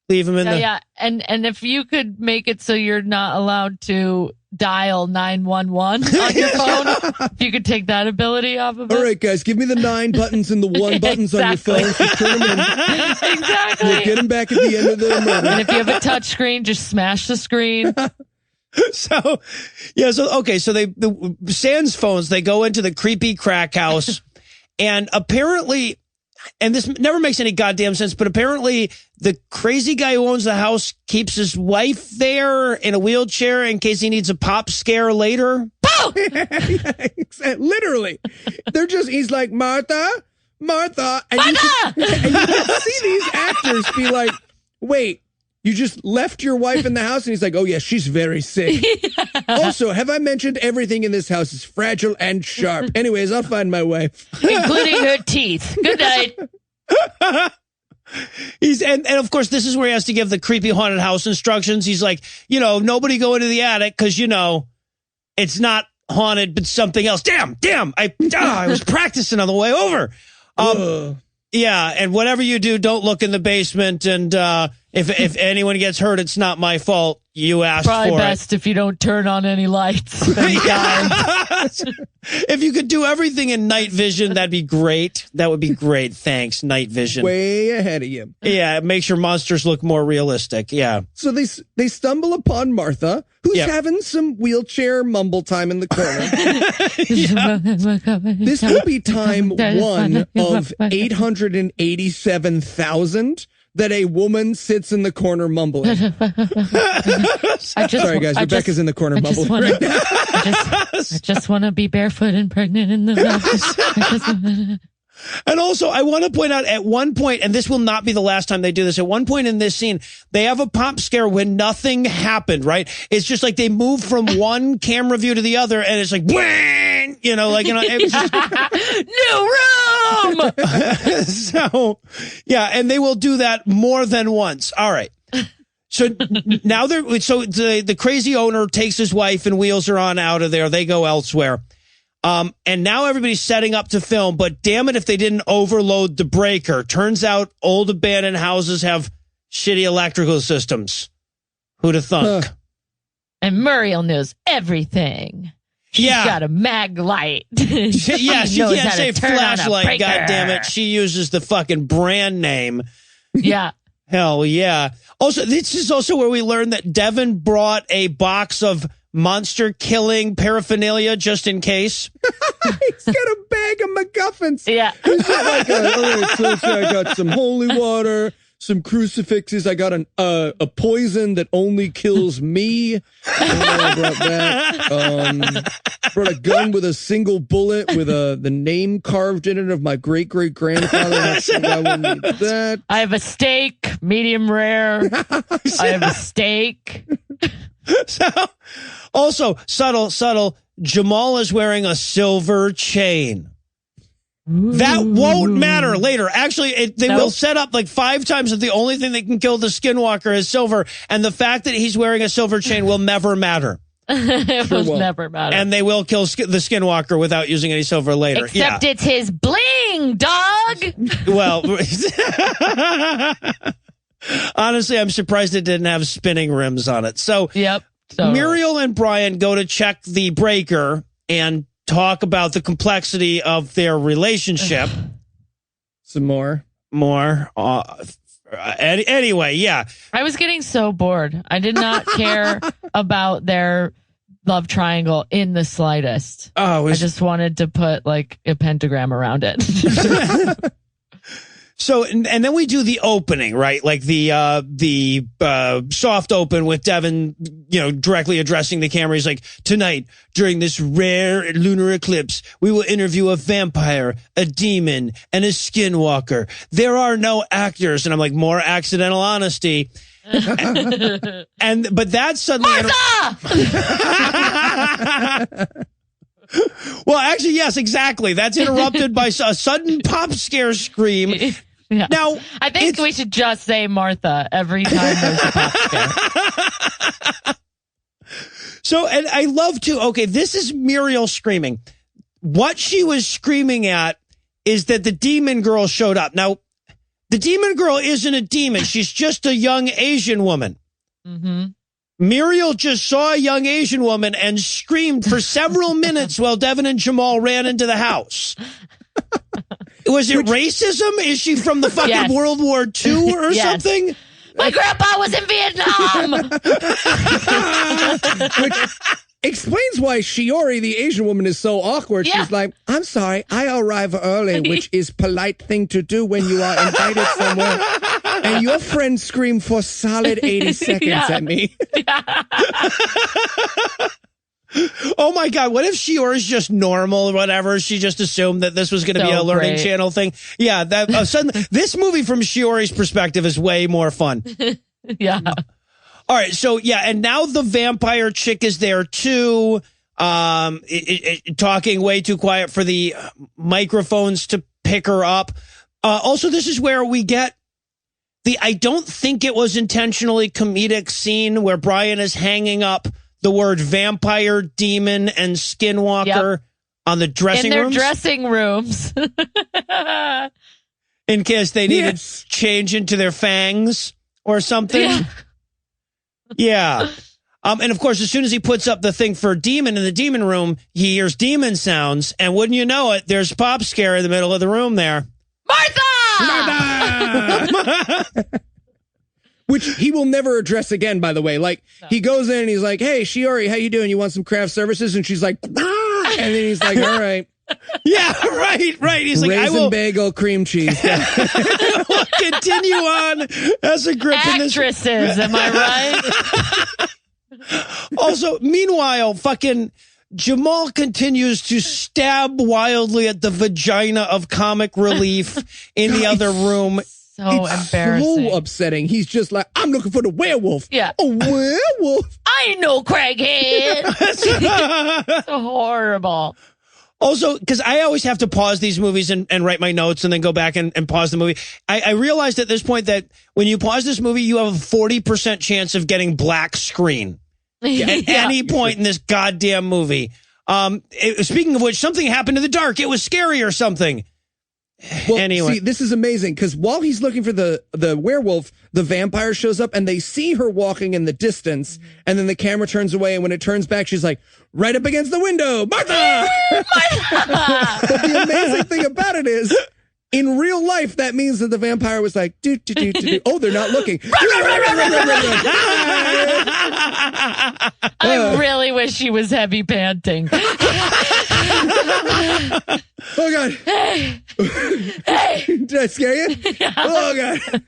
leave them in the... Yeah, and if you could make it so you're not allowed to dial 911 on your phone, if you could take that ability off of it. All right, guys, give me the 9 buttons and the 1 buttons on your phone. Just turn them in. Exactly. We'll get them back at the end of the murder. And if you have a touch screen, just smash the screen. So the sans phones, they go into the creepy crack house, and apparently, and this never makes any goddamn sense, but apparently the crazy guy who owns the house keeps his wife there in a wheelchair in case he needs a pop scare later. Literally. He's like, Martha, and you can see these actors be like, wait, you just left your wife in the house? And he's like, oh, yeah, she's very sick. Also, have I mentioned everything in this house is fragile and sharp? Anyways, I'll find my wife. Including her teeth. Good night. And of course, this is where he has to give the creepy haunted house instructions. He's like, nobody go into the attic because, it's not haunted, but something else. Damn, I was practicing on the way over. Yeah, and whatever you do, don't look in the basement. And if anyone gets hurt, it's not my fault. You asked Probably for best if you don't turn on any lights. If you could do everything in night vision, that'd be great. That would be great. Thanks, night vision. Way ahead of you. Yeah, it makes your monsters look more realistic. Yeah. So they stumble upon Martha, who's having some wheelchair mumble time in the corner. This will be time 1 of 887,000 that a woman sits in the corner mumbling. Sorry, guys. Rebecca's in the corner mumbling right now. I just want to be barefoot and pregnant in the house. And also, I want to point out at one point, and this will not be the last time they do this, at one point in this scene, they have a pop scare when nothing happened, right? It's just like they move from one camera view to the other, and it's like, it was just... New room! So, yeah, and they will do that more than once. All right. So now the crazy owner takes his wife and wheels her on out of there. They go elsewhere. And now everybody's setting up to film, but damn it if they didn't overload the breaker. Turns out old abandoned houses have shitty electrical systems. Who'd have thunk? And Muriel knows everything. She's got a mag light. She can't say flashlight, goddammit. She uses the fucking brand name. Yeah. Hell yeah. Also, this is also where we learned that Devin brought a box of monster killing paraphernalia just in case. He's got a bag of MacGuffins. Yeah. He's got like I got some holy water, some crucifixes. I got a poison that only kills me. I brought that. Brought a gun with a single bullet with the name carved in it of my great-great-grandfather. I will need that. I have a steak, medium rare. I have a steak. So, also, subtle, Jamal is wearing a silver chain. That won't matter later. Actually, they will set up like 5 times that the only thing that can kill the skinwalker is silver, and the fact that he's wearing a silver chain will never matter. It will never matter. And they will kill the skinwalker without using any silver later. Except it's his bling, dog! Well, honestly, I'm surprised it didn't have spinning rims on it. So, yep. Totally. Muriel and Brian go to check the breaker and talk about the complexity of their relationship. Some more. Anyway, yeah. I was getting so bored. I did not care about their love triangle in the slightest. I just wanted to put like a pentagram around it. So, and then we do the opening, right? Like the soft open with Devin, directly addressing the camera. He's like, tonight, during this rare lunar eclipse, we will interview a vampire, a demon, and a skinwalker. There are no actors. And I'm like, more accidental honesty. But that's suddenly. Well, actually, yes, exactly. That's interrupted by a sudden pop scare scream. Yeah. Now, I think we should just say Martha every time there's a pop scare. So, and I love to, okay, this is Muriel screaming. What she was screaming at is that the demon girl showed up. Now, the demon girl isn't a demon. She's just a young Asian woman. Mm-hmm. Muriel just saw a young Asian woman and screamed for several minutes while Devin and Jamal ran into the house. Was it racism? Is she from the fucking World War II or something? My grandpa was in Vietnam. Which explains why Shiori, the Asian woman, is so awkward. Yeah. She's like, I'm sorry, I arrive early, which is polite thing to do when you are invited somewhere. And your friend screamed for solid 80 seconds at me. Oh my God, what if Shiori's just normal or whatever? She just assumed that this was going to be a Learning Channel thing. Yeah, that this movie from Shiori's perspective is way more fun. Yeah. All right, so and now the vampire chick is there too, talking way too quiet for the microphones to pick her up. Also, this is where we get I don't think it was intentionally comedic scene where Brian is hanging up the word vampire, demon, and skinwalker on the dressing rooms. In their dressing rooms. In case they needed to change into their fangs or something. Yeah. And of course, as soon as he puts up the thing for demon in the demon room, he hears demon sounds. And wouldn't you know it, there's pop scare in the middle of the room there. Martha! Which he will never address again, by the way. Like, he goes in and he's like, hey, Shiori, how you doing? You want some craft services? And she's like, ah! And then he's like, all right. Yeah, right. He's like, Raisin I will bagel cream cheese. I will continue on as a grip in this. Actresses, am I right? Also, meanwhile, fucking Jamal continues to stab wildly at the vagina of comic relief in the other room. So embarrassing. So upsetting. He's just like, I'm looking for the werewolf. Yeah. A werewolf? I know, Craighead. So horrible. Also, because I always have to pause these movies and write my notes and then go back and pause the movie. I realized at this point that when you pause this movie, you have a 40% chance of getting black screen at any point in this goddamn movie. Speaking of which, something happened in the dark. It was scary or something. Well, anyway. See, this is amazing because while he's looking for the werewolf, the vampire shows up and they see her walking in the distance. And then the camera turns away. And when it turns back, she's like, right up against the window, Martha! But the amazing thing about it is, in real life, that means that the vampire was like, do. Oh, they're not looking. I really wish she was heavy panting. Oh, God. Hey. Did I scare you? Yeah. Oh, God.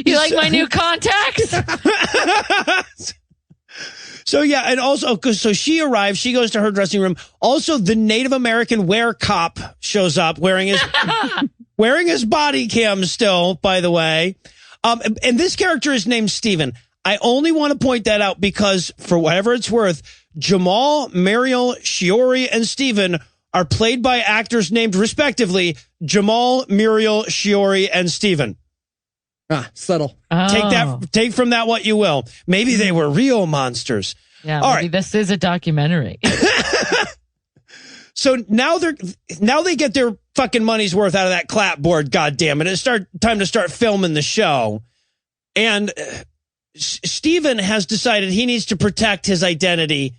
You like my new contacts? So, yeah, and also, so she arrives, she goes to her dressing room. Also, the Native American cop shows up wearing his body cam still, by the way. And this character is named Steven. I only want to point that out because, for whatever it's worth, Jamal, Muriel, Shiori, and Steven are played by actors named, respectively, Jamal, Muriel, Shiori, and Steven. Subtle. Oh. Take from that what you will. Maybe they were real monsters. Yeah, all maybe right. This is a documentary. So now they get their fucking money's worth out of that clapboard. God damn it! It's time to start filming the show, and Steven has decided he needs to protect his identity,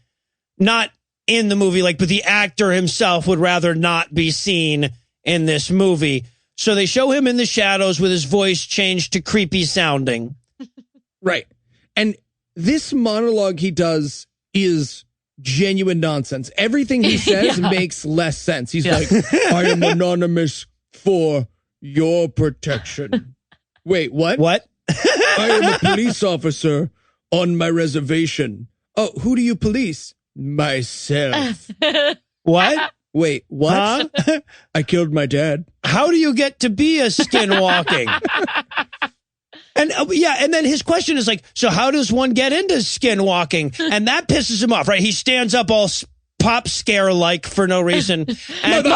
not in the movie, but the actor himself would rather not be seen in this movie. So they show him in the shadows with his voice changed to creepy sounding. Right. And this monologue he does is genuine nonsense. Everything he says makes less sense. He's like, I am anonymous for your protection. Wait, what? What? I am a police officer on my reservation. Oh, who do you police? Myself. What? Wait, what? Huh? I killed my dad. How do you get to be a skinwalking? And and then his question is like, so how does one get into skinwalking? And that pisses him off, right? He stands up all pop scare like for no reason. And,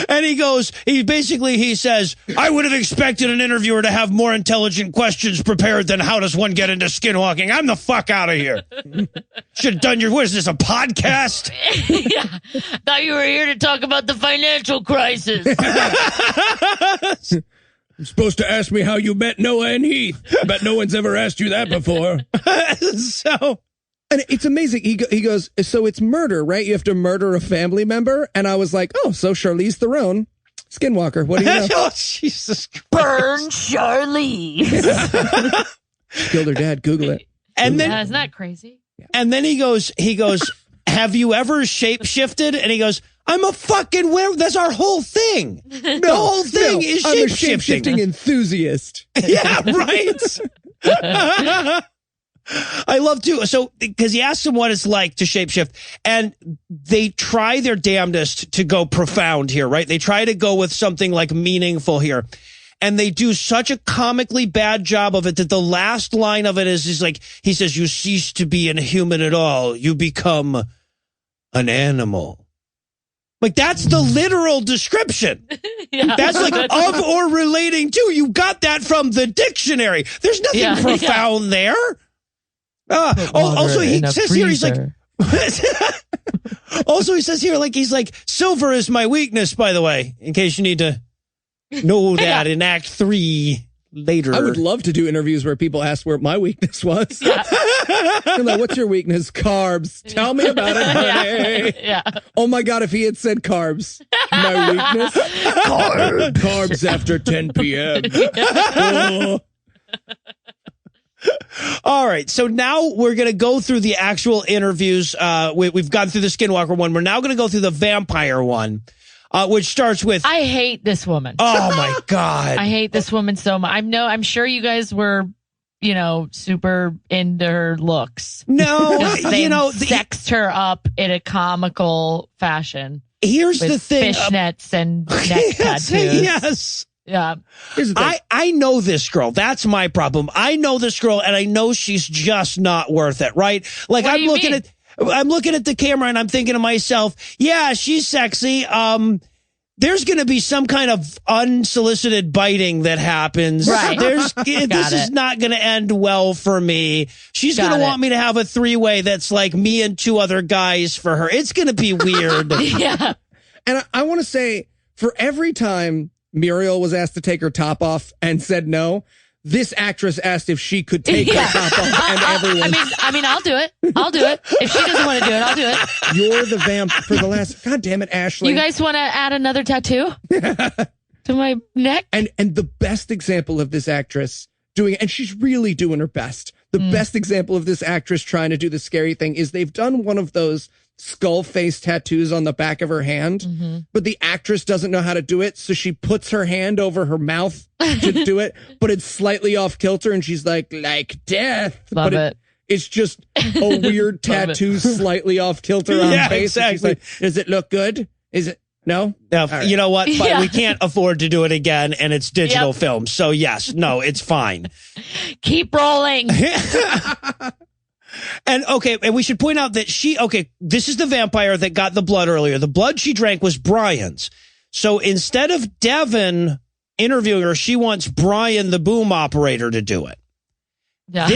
and he says, I would have expected an interviewer to have more intelligent questions prepared than how does one get into skinwalking? I'm the fuck out of here. Should have done what is this, a podcast? Yeah. Thought you were here to talk about the financial crisis. You're supposed to ask me how you met Noah and Heath. I bet no one's ever asked you that before. And it's amazing. He goes, so it's murder, right? You have to murder a family member. And I was like, oh, so Charlize Theron, skinwalker. What do you know? Oh, Jesus Christ. Burn Charlize. Killed her dad. Google it. And then, isn't that crazy? And then he goes, have you ever shape-shifted? And he goes, I'm a fucking werewolf. That's our whole thing. The whole thing is I'm a shape-shifting. shape-shifting enthusiast. Yeah, right. I love to. So, because he asks him what it's like to shapeshift, and they try their damnedest to go profound here, right? They try to go with something like meaningful here. And they do such a comically bad job of it that the last line of it is like, he says, you cease to be inhuman at all. You become an animal. Like, that's the literal description. Yeah. That's like of or relating to. You got that from the dictionary. There's nothing profound there. Also, he says here, he's like, also, he says here, like, he's like, silver is my weakness, by the way, in case you need to know that in Act 3 later. I would love to do interviews where people ask where my weakness was. Yeah. I'm like, what's your weakness? Carbs. Tell me about it, honey. Yeah. Oh my God, if he had said carbs, my weakness. Carbs after 10 p.m. Oh. All right, so now we're going to go through the actual interviews. We've gone through the Skinwalker one. We're now going to go through the vampire one, which starts with... I hate this woman. Oh, my God. I hate this woman so much. I'm sure you guys were, super into her looks. No, they sexed her up in a comical fashion. Here's with the thing. Fishnets and neck tattoos. Yes. Yeah. Here's the thing. I know this girl. That's my problem. I know this girl, and I know she's just not worth it, right? Like, I'm looking at the camera, and I'm thinking to myself, yeah, she's sexy. There's going to be some kind of unsolicited biting that happens. Right. This is not going to end well for me. She's going to want me to have a three-way that's like me and two other guys for her. It's going to be weird. Yeah. And I want to say, for every time Muriel was asked to take her top off and said no, this actress asked if she could take her top off, and everyone. I mean, I'll do it. I'll do it. If she doesn't want to do it, I'll do it. You're the vamp for the last. God damn it, Ashley! You guys want to add another tattoo to my neck? And the best example of this actress doing, and she's really doing her best. The best example of this actress trying to do the scary thing is they've done one of those skull face tattoos on the back of her hand, but the actress doesn't know how to do it, so she puts her hand over her mouth to do it, but it's slightly off kilter, and she's like death. Love it. It's just a weird tattoo slightly off kilter on her face. Exactly. She's like, does it look good? Is it? No? Right. You know what? Fine. We can't afford to do it again, and it's digital film. So, yes, no, it's fine. Keep rolling. And we should point out that this is the vampire that got the blood earlier. The blood she drank was Brian's. So instead of Devin interviewing her, she wants Brian, the boom operator, to do it. Yeah.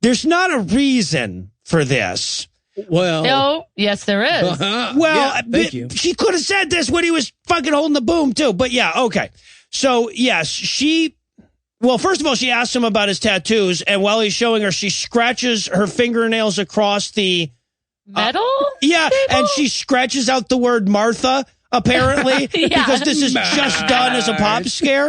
There's not a reason for this. Well, no, yes, there is. Thank you. She could have said this when he was fucking holding the boom too. But yeah, okay. So yes, well, first of all, she asked him about his tattoos, and while he's showing her, she scratches her fingernails across the metal. Table? And she scratches out the word Martha, apparently, because this is just done as a pop scare.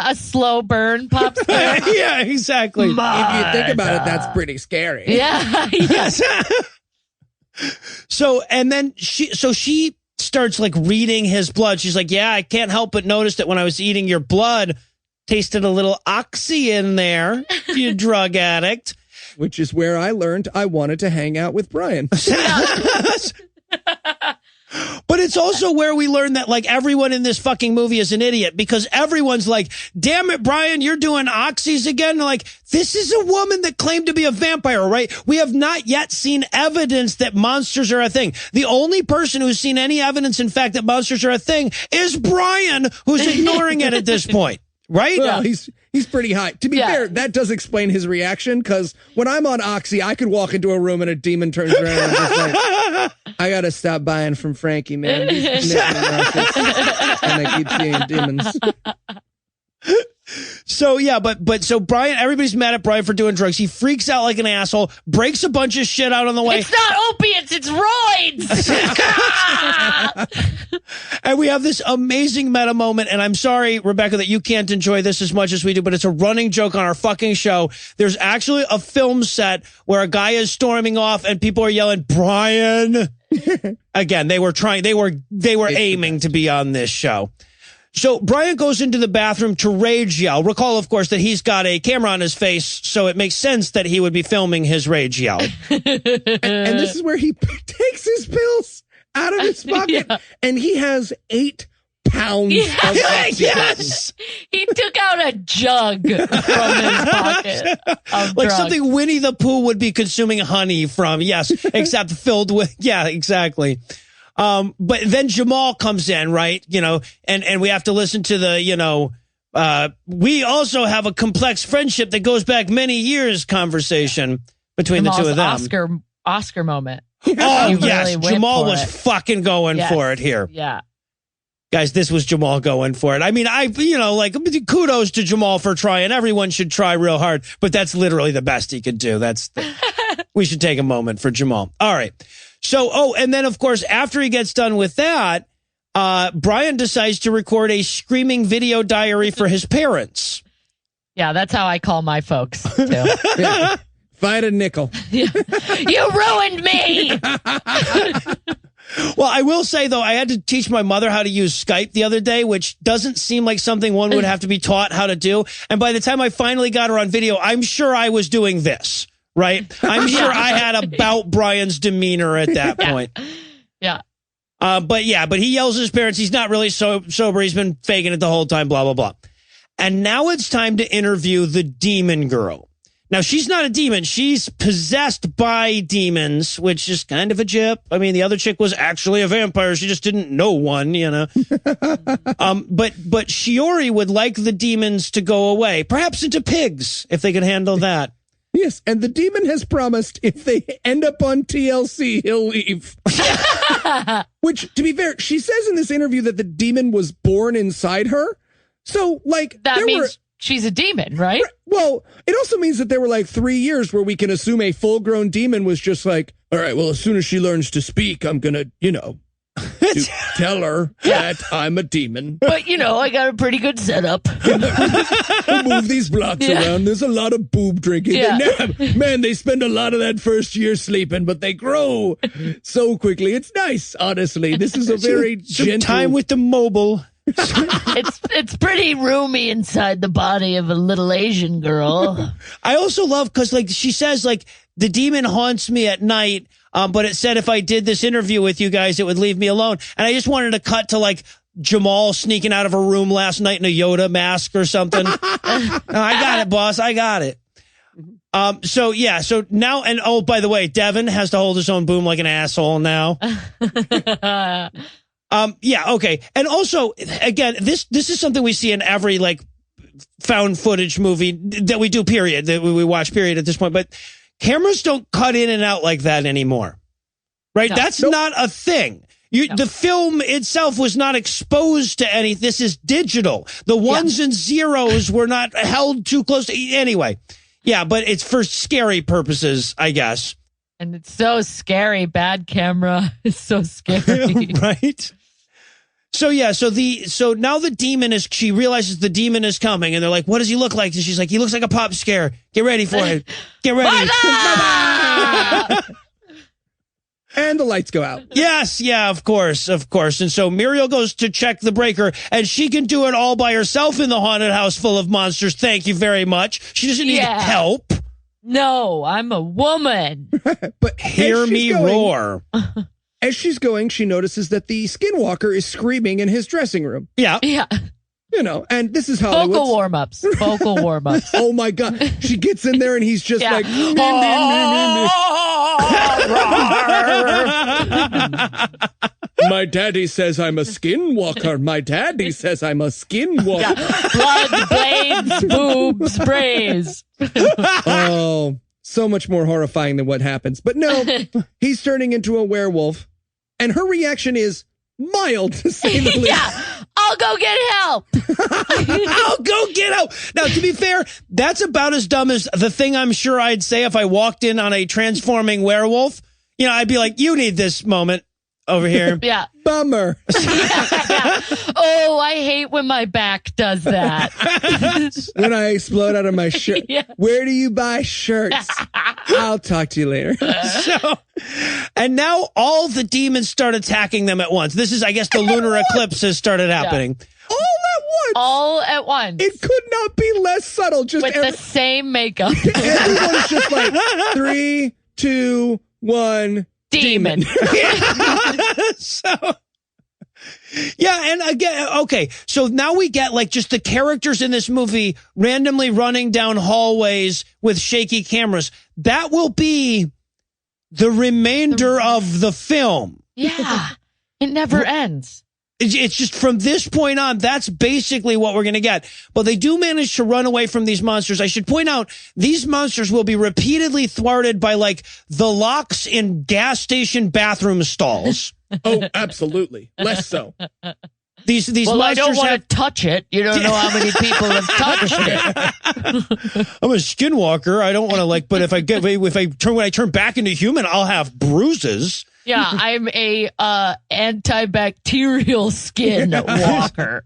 A slow burn pop scare. Yeah, exactly. If you think about it, that's pretty scary. Yeah. So, and then she starts like reading his blood. She's like, yeah, I can't help but notice that when I was eating your blood, tasted a little oxy in there, you drug addict. Which is where I learned I wanted to hang out with Brian. But it's also where we learn that like everyone in this fucking movie is an idiot, because everyone's like, damn it, Brian, you're doing oxys again. Like, this is a woman that claimed to be a vampire, right? We have not yet seen evidence that monsters are a thing. The only person who's seen any evidence, in fact, that monsters are a thing is Brian, who's ignoring it at this point. Right? Well, he's pretty high. To be fair, that does explain his reaction, because when I'm on Oxy, I could walk into a room and a demon turns around and just like, I got to stop buying from Frankie, man. These and I keep seeing demons. So, yeah, but so Brian, everybody's mad at Brian for doing drugs. He freaks out like an asshole, breaks a bunch of shit out on the way. It's not opiates, it's roids. And we have this amazing meta moment. And I'm sorry, Rebecca, that you can't enjoy this as much as we do, but it's a running joke on our fucking show. There's actually a film set where a guy is storming off and people are yelling, Brian. Again, they were aiming to be on this show. So Brian goes into the bathroom to rage yell. Recall, of course, that he's got a camera on his face, so it makes sense that he would be filming his rage yell. And this is where he takes his pills out of his pocket, and he has 8 pounds of oxycontin. Yes! He took out a jug from his pocket of like drugs. something Winnie the Pooh would be consuming honey from, yes, except filled with, yeah, exactly. But then Jamal comes in, right? You know, and we have to listen to the, you know, we also have a complex friendship that goes back many years conversation between Jamal's the two of them. Oscar moment. Oh, He yes. really went Jamal for was it. fucking going for it here. Yeah. Guys, this was Jamal going for it. I mean, like, kudos to Jamal for trying. Everyone should try real hard, but that's literally the best he could do. We should take a moment for Jamal. All right. So, and then, of course, after he gets done with that, Brian decides to record a screaming video diary for his parents. Yeah, that's how I call my folks, too. Yeah. Find a nickel. You ruined me! Well, I will say, though, I had to teach my mother how to use Skype the other day, which doesn't seem like something one would have to be taught how to do. And by the time I finally got her on video, I'm sure I was doing this. Right? I'm sure I had about Brian's demeanor at that point. Yeah. But he yells at his parents. He's not really sober. He's been faking it the whole time, blah, blah, blah. And now it's time to interview the demon girl. Now, she's not a demon. She's possessed by demons, which is kind of a jip. I mean, the other chick was actually a vampire. She just didn't know one, you know. But Shiori would like the demons to go away, perhaps into pigs, if they could handle that. Yes, and the demon has promised if they end up on TLC, he'll leave. Which, to be fair, she says in this interview that the demon was born inside her. So, like, that means she's a demon, right? Well, it also means that there were like 3 years where we can assume a full-grown demon was just like, all right, well, as soon as she learns to speak, I'm gonna, tell her that I'm a demon. But, I got a pretty good setup. We'll move these blocks around. There's a lot of boob drinking. Yeah. Man, they spend a lot of that first year sleeping, but they grow so quickly. It's nice, honestly. This is a very gentle time with the mobile. It's pretty roomy inside the body of a little Asian girl. I also love because, like, she says, like, the demon haunts me at night. But it said if I did this interview with you guys, it would leave me alone. And I just wanted to cut to like Jamal sneaking out of a room last night in a Yoda mask or something. No, I got it, boss. I got it. So now, and oh, by the way, Devin has to hold his own boom like an asshole now. Okay. And also, again, this is something we see in every like found footage movie that we do, period, that we watch, period, at this point. But cameras don't cut in and out like that anymore, right? No. That's not a thing. The film itself was not exposed to any. This is digital. The ones and zeros were not held too close to. Anyway, but it's for scary purposes, I guess. And it's so scary. Bad camera is so scary, right? So now the demon she realizes the demon is coming, and they're like, what does he look like? And she's like, he looks like a pop scare. Get ready for it. Get ready. And the lights go out. Yes, yeah, of course. And so Muriel goes to check the breaker, and she can do it all by herself in the haunted house full of monsters. Thank you very much. She doesn't need help. No, I'm a woman. But hear me roar. As she's going, she notices that the skinwalker is screaming in his dressing room. Yeah. You know, and this is Hollywood. Vocal warm-ups. Oh, my God. She gets in there and he's just like... My daddy says I'm a skinwalker. My daddy says I'm a skinwalker. Blood, blades, boobs, sprays. Oh, so much more horrifying than what happens. But no, he's turning into a werewolf. And her reaction is mild, to say the least. Yeah. I'll go get help. I'll go get help. Now, to be fair, that's about as dumb as the thing I'm sure I'd say if I walked in on a transforming werewolf. You know, I'd be like, you need this moment over here. Yeah. Bummer. Yeah. Oh, I hate when my back does that. When I explode out of my shirt. Yeah. Where do you buy shirts? I'll talk to you later. And now all the demons start attacking them at once. This is, I guess, the lunar eclipse has started happening. All at once. All at once. It could not be less subtle. Just with the same makeup. Everyone's just like 3, 2, 1. Demon. And again, okay, so now we get like just the characters in this movie randomly running down hallways with shaky cameras. That will be the remainder of the film. Yeah, it never ends. It's just from this point on, that's basically what we're going to get. But they do manage to run away from these monsters. I should point out, these monsters will be repeatedly thwarted by, like, the locks in gas station bathroom stalls. Oh, absolutely. Less so. These well, monsters I don't want to touch it. You don't know how many people have touched it. I'm a skinwalker. I don't want to, like, but when I turn back into human, I'll have bruises. Yeah, I'm a antibacterial skin walker.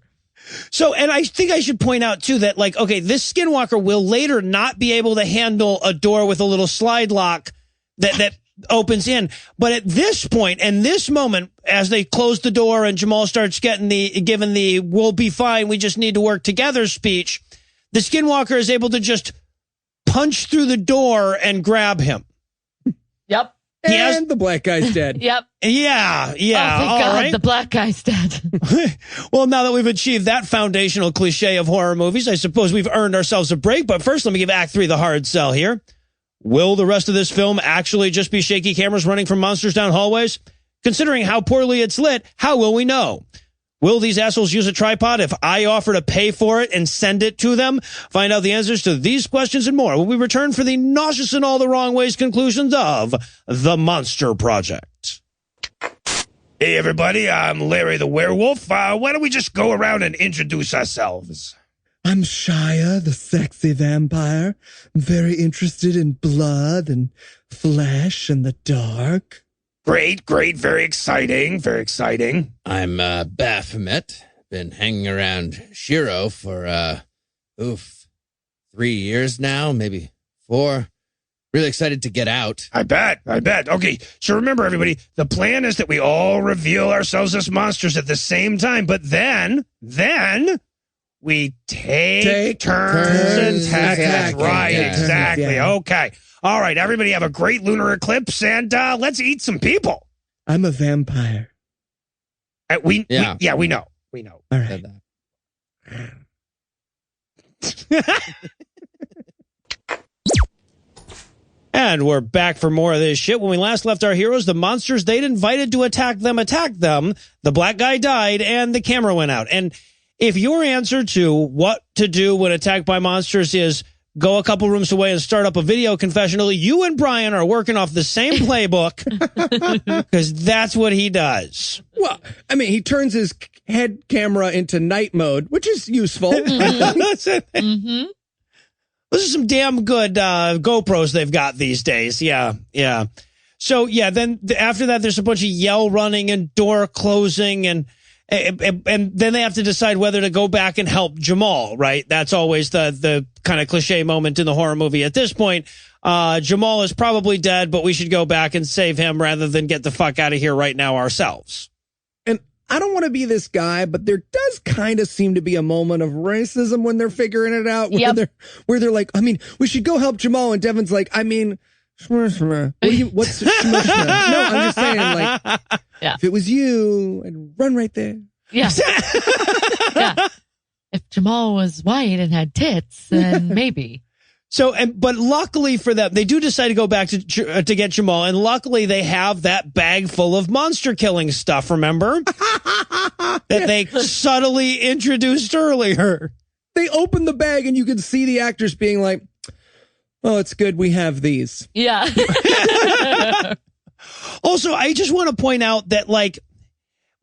So, and I think I should point out, too, that, like, okay, this skinwalker will later not be able to handle a door with a little slide lock that opens in. But at this point, and this moment, as they close the door and Jamal starts given the we'll be fine, we just need to work together speech, the skinwalker is able to just punch through the door and grab him. Yep. And the black guy's dead. Yep. Yeah. Oh, thank God, right. the black guy's dead. Well, now that we've achieved that foundational cliche of horror movies, I suppose we've earned ourselves a break. But first, let me give Act 3 the hard sell here. Will the rest of this film actually just be shaky cameras running from monsters down hallways? Considering how poorly it's lit, how will we know? Will these assholes use a tripod if I offer to pay for it and send it to them? Find out the answers to these questions and more when we return for the nauseous in all the wrong ways conclusions of The Monster Project. Hey, everybody, I'm Larry the Werewolf. Why don't we just go around and introduce ourselves? I'm Shia, the sexy vampire. I'm very interested in blood and flesh and the dark. Great. Very exciting. I'm Baphomet. Been hanging around Shiro for 3 years now, maybe 4. Really excited to get out. I bet. Okay, so remember, everybody, the plan is that we all reveal ourselves as monsters at the same time, but then we take turns attacking. Right, exactly. Yeah. Okay. All right, everybody have a great lunar eclipse, and let's eat some people. I'm a vampire. We know. All right. And we're back for more of this shit. When we last left our heroes, the monsters they'd invited to attack them attacked them. The black guy died, and the camera went out. And if your answer to what to do when attacked by monsters is go a couple rooms away and start up a video confessional, you and Brian are working off the same playbook because that's what he does. Well, I mean, he turns his head camera into night mode, which is useful. Mm-hmm. Those are some damn good GoPros they've got these days. Yeah. So, yeah, then after that, there's a bunch of yell running and door closing, and then they have to decide whether to go back and help Jamal, right? That's always the kind of cliche moment in the horror movie at this point. Jamal is probably dead, but we should go back and save him rather than get the fuck out of here right now ourselves. And I don't want to be this guy, but there does kind of seem to be a moment of racism when they're figuring it out, where they're like, I mean, we should go help Jamal. And Devin's like, I mean, what's shma? No, I'm just saying, like, if it was you, I'd run right there. Yeah. Yeah. If Jamal was white and had tits, then maybe. So, but luckily for them, they do decide to go back to get Jamal, and luckily they have that bag full of monster killing stuff, remember? That they subtly introduced earlier. They open the bag and you can see the actors being like, oh, it's good we have these. Yeah. Also, I just want to point out that, like,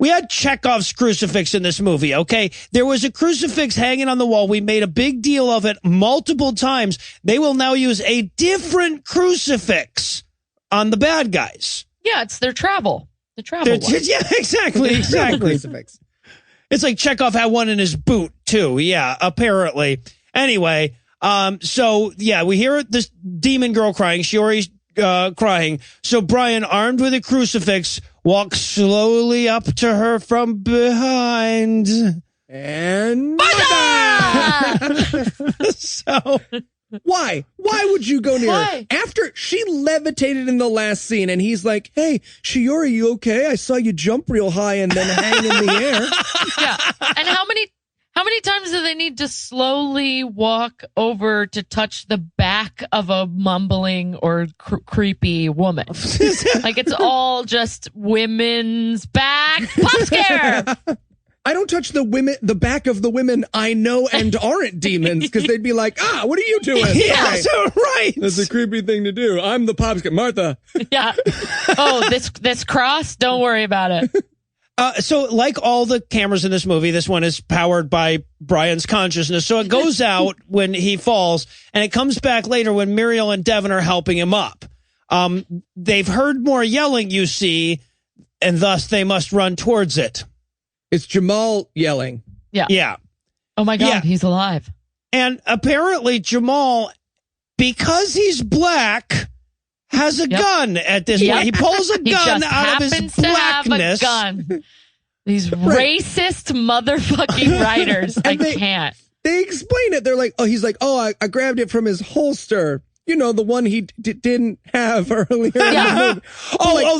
we had Chekhov's crucifix in this movie, okay? There was a crucifix hanging on the wall. We made a big deal of it multiple times. They will now use a different crucifix on the bad guys. Yeah, it's their travel. The travel one. Yeah, exactly. Crucifix. It's like Chekhov had one in his boot, too. Yeah, apparently. Anyway, so, yeah, we hear this demon girl crying. Shiori's crying. So Brian, armed with a crucifix, walks slowly up to her from behind. And So why would you go near her? After she levitated in the last scene and he's like, hey, Shiori, you okay? I saw you jump real high and then hang in the air. Yeah. And how many times do they need to slowly walk over to touch the back of a mumbling or creepy woman? Like, it's all just women's back pop scare. I don't touch the back of the women I know and aren't demons, because they'd be like, what are you doing? Yeah, so right. That's a creepy thing to do. I'm the pop scare. Martha. Yeah. Oh, this cross? Don't worry about it. So like all the cameras in this movie, this one is powered by Brian's consciousness. So it goes out when he falls, and it comes back later when Muriel and Devin are helping him up. They've heard more yelling, you see, and thus they must run towards it. It's Jamal yelling. Yeah. Oh my God, he's alive. And apparently Jamal, because he's black, has a gun at this point. He pulls a gun out of his blackness. To have a gun. These racist motherfucking writers. I can't. They explain it. They're like, he's like, I grabbed it from his holster. You know, the one he didn't have earlier. Yeah.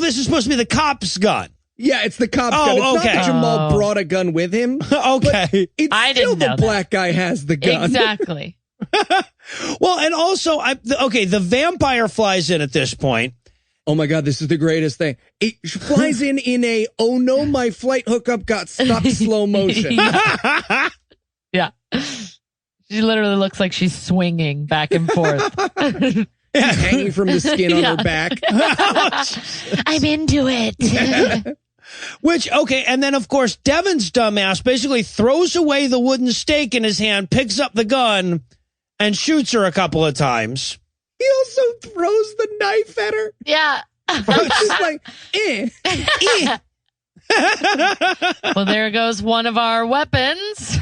This is supposed to be the cop's gun. Yeah, it's the cop's gun. It's not that Jamal brought a gun with him. Okay. It's still the black guy has the gun. Exactly. Well, and also, the vampire flies in at this point. Oh my God, this is the greatest thing. It flies in a, oh no, my flight hookup got stuck slow motion. Yeah. She literally looks like she's swinging back and forth. Hanging from the skin on her back. I'm into it. And then, of course, Devin's dumbass basically throws away the wooden stake in his hand, picks up the gun, and shoots her a couple of times. He also throws the knife at her. Yeah. She's like, Well, there goes one of our weapons.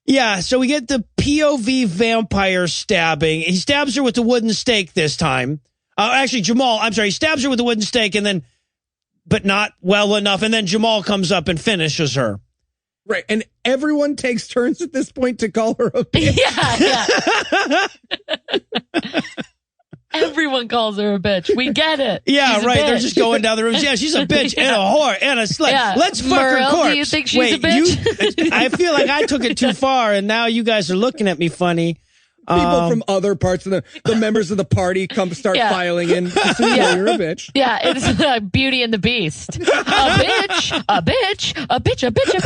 Yeah, so we get the POV vampire stabbing. He stabs her with the wooden stake this time. Actually, Jamal, I'm sorry, he stabs her with the wooden stake but not well enough. And then Jamal comes up and finishes her. Right. And everyone takes turns at this point to call her a bitch. Yeah. Everyone calls her a bitch. We get it. Yeah, she's right. They're just going down the room. Yeah, she's a bitch and a whore and a slut. Yeah. Let's fuck Merle, her corpse. do you think she's a bitch? I feel like I took it too far, and now you guys are looking at me funny. People from other parts of the members of the party start filing in. So you're a bitch. Yeah, it's Beauty and the Beast. A bitch, a bitch, a bitch, a bitch, a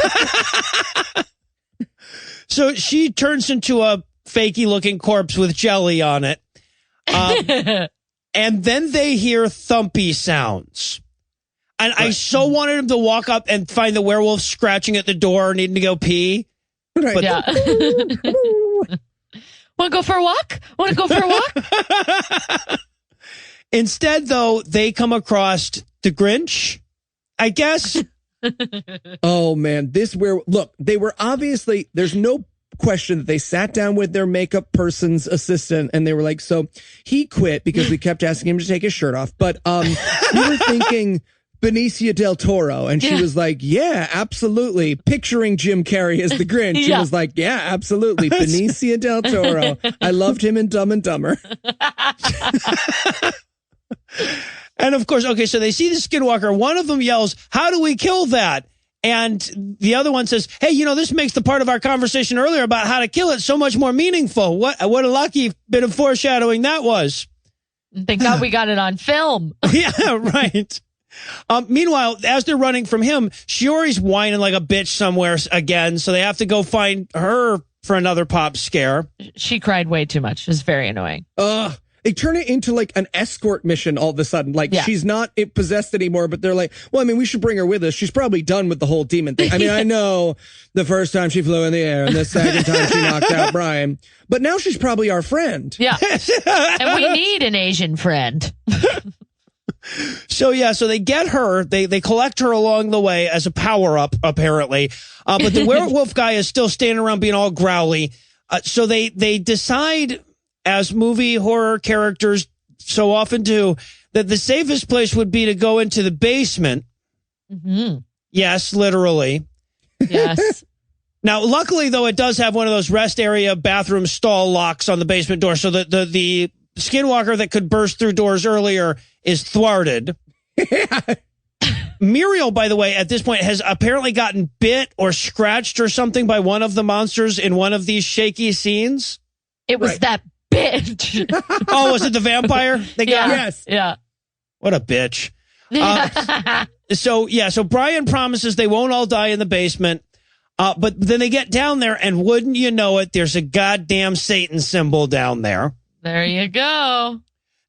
bitch. So she turns into a fakey looking corpse with jelly on it. And then they hear thumpy sounds. And I so wanted him to walk up and find the werewolf scratching at the door, needing to go pee. Right. But Yeah. Want to go for a walk? Want to go for a walk? instead, though, they come across the Grinch, I guess. Oh, man. Look, they were obviously, there's no question that they sat down with their makeup person's assistant and they were like, so he quit because we kept asking him to take his shirt off. But we were thinking Benicio del Toro. And she was like, yeah, absolutely. Picturing Jim Carrey as the Grinch. She was like, yeah, absolutely. Benicio del Toro. I loved him in Dumb and Dumber. And of course, okay, so they see the skinwalker. One of them yells, how do we kill that? And the other one says, hey, this makes the part of our conversation earlier about how to kill it so much more meaningful. What a lucky bit of foreshadowing that was. Thank God we got it on film. Yeah, right. Meanwhile, as they're running from him, Shiori's whining like a bitch somewhere again, so they have to go find her for another pop scare. She cried way too much. It was very annoying. They turn it into like an escort mission all of a sudden. Like she's not possessed anymore, but they're like, well, I mean, we should bring her with us. She's probably done with the whole demon thing. I mean, I know the first time she flew in the air and the second time she knocked out Brian, but now she's probably our friend. Yeah. And we need an Asian friend. So they get her, they collect her along the way as a power-up, apparently. But the werewolf guy is still standing around being all growly. So they decide, as movie horror characters so often do, that the safest place would be to go into the basement. Mm-hmm. Yes, literally. Yes. Now, luckily, though, it does have one of those rest area bathroom stall locks on the basement door, so that the skinwalker that could burst through doors earlier is thwarted. Muriel, by the way, at this point has apparently gotten bit or scratched or something by one of the monsters in one of these shaky scenes. It was that bitch. Oh, was it the vampire? They got her? Yes. Yeah. What a bitch. So Brian promises they won't all die in the basement. But then they get down there, and wouldn't you know it, there's a goddamn Satan symbol down there. There you go.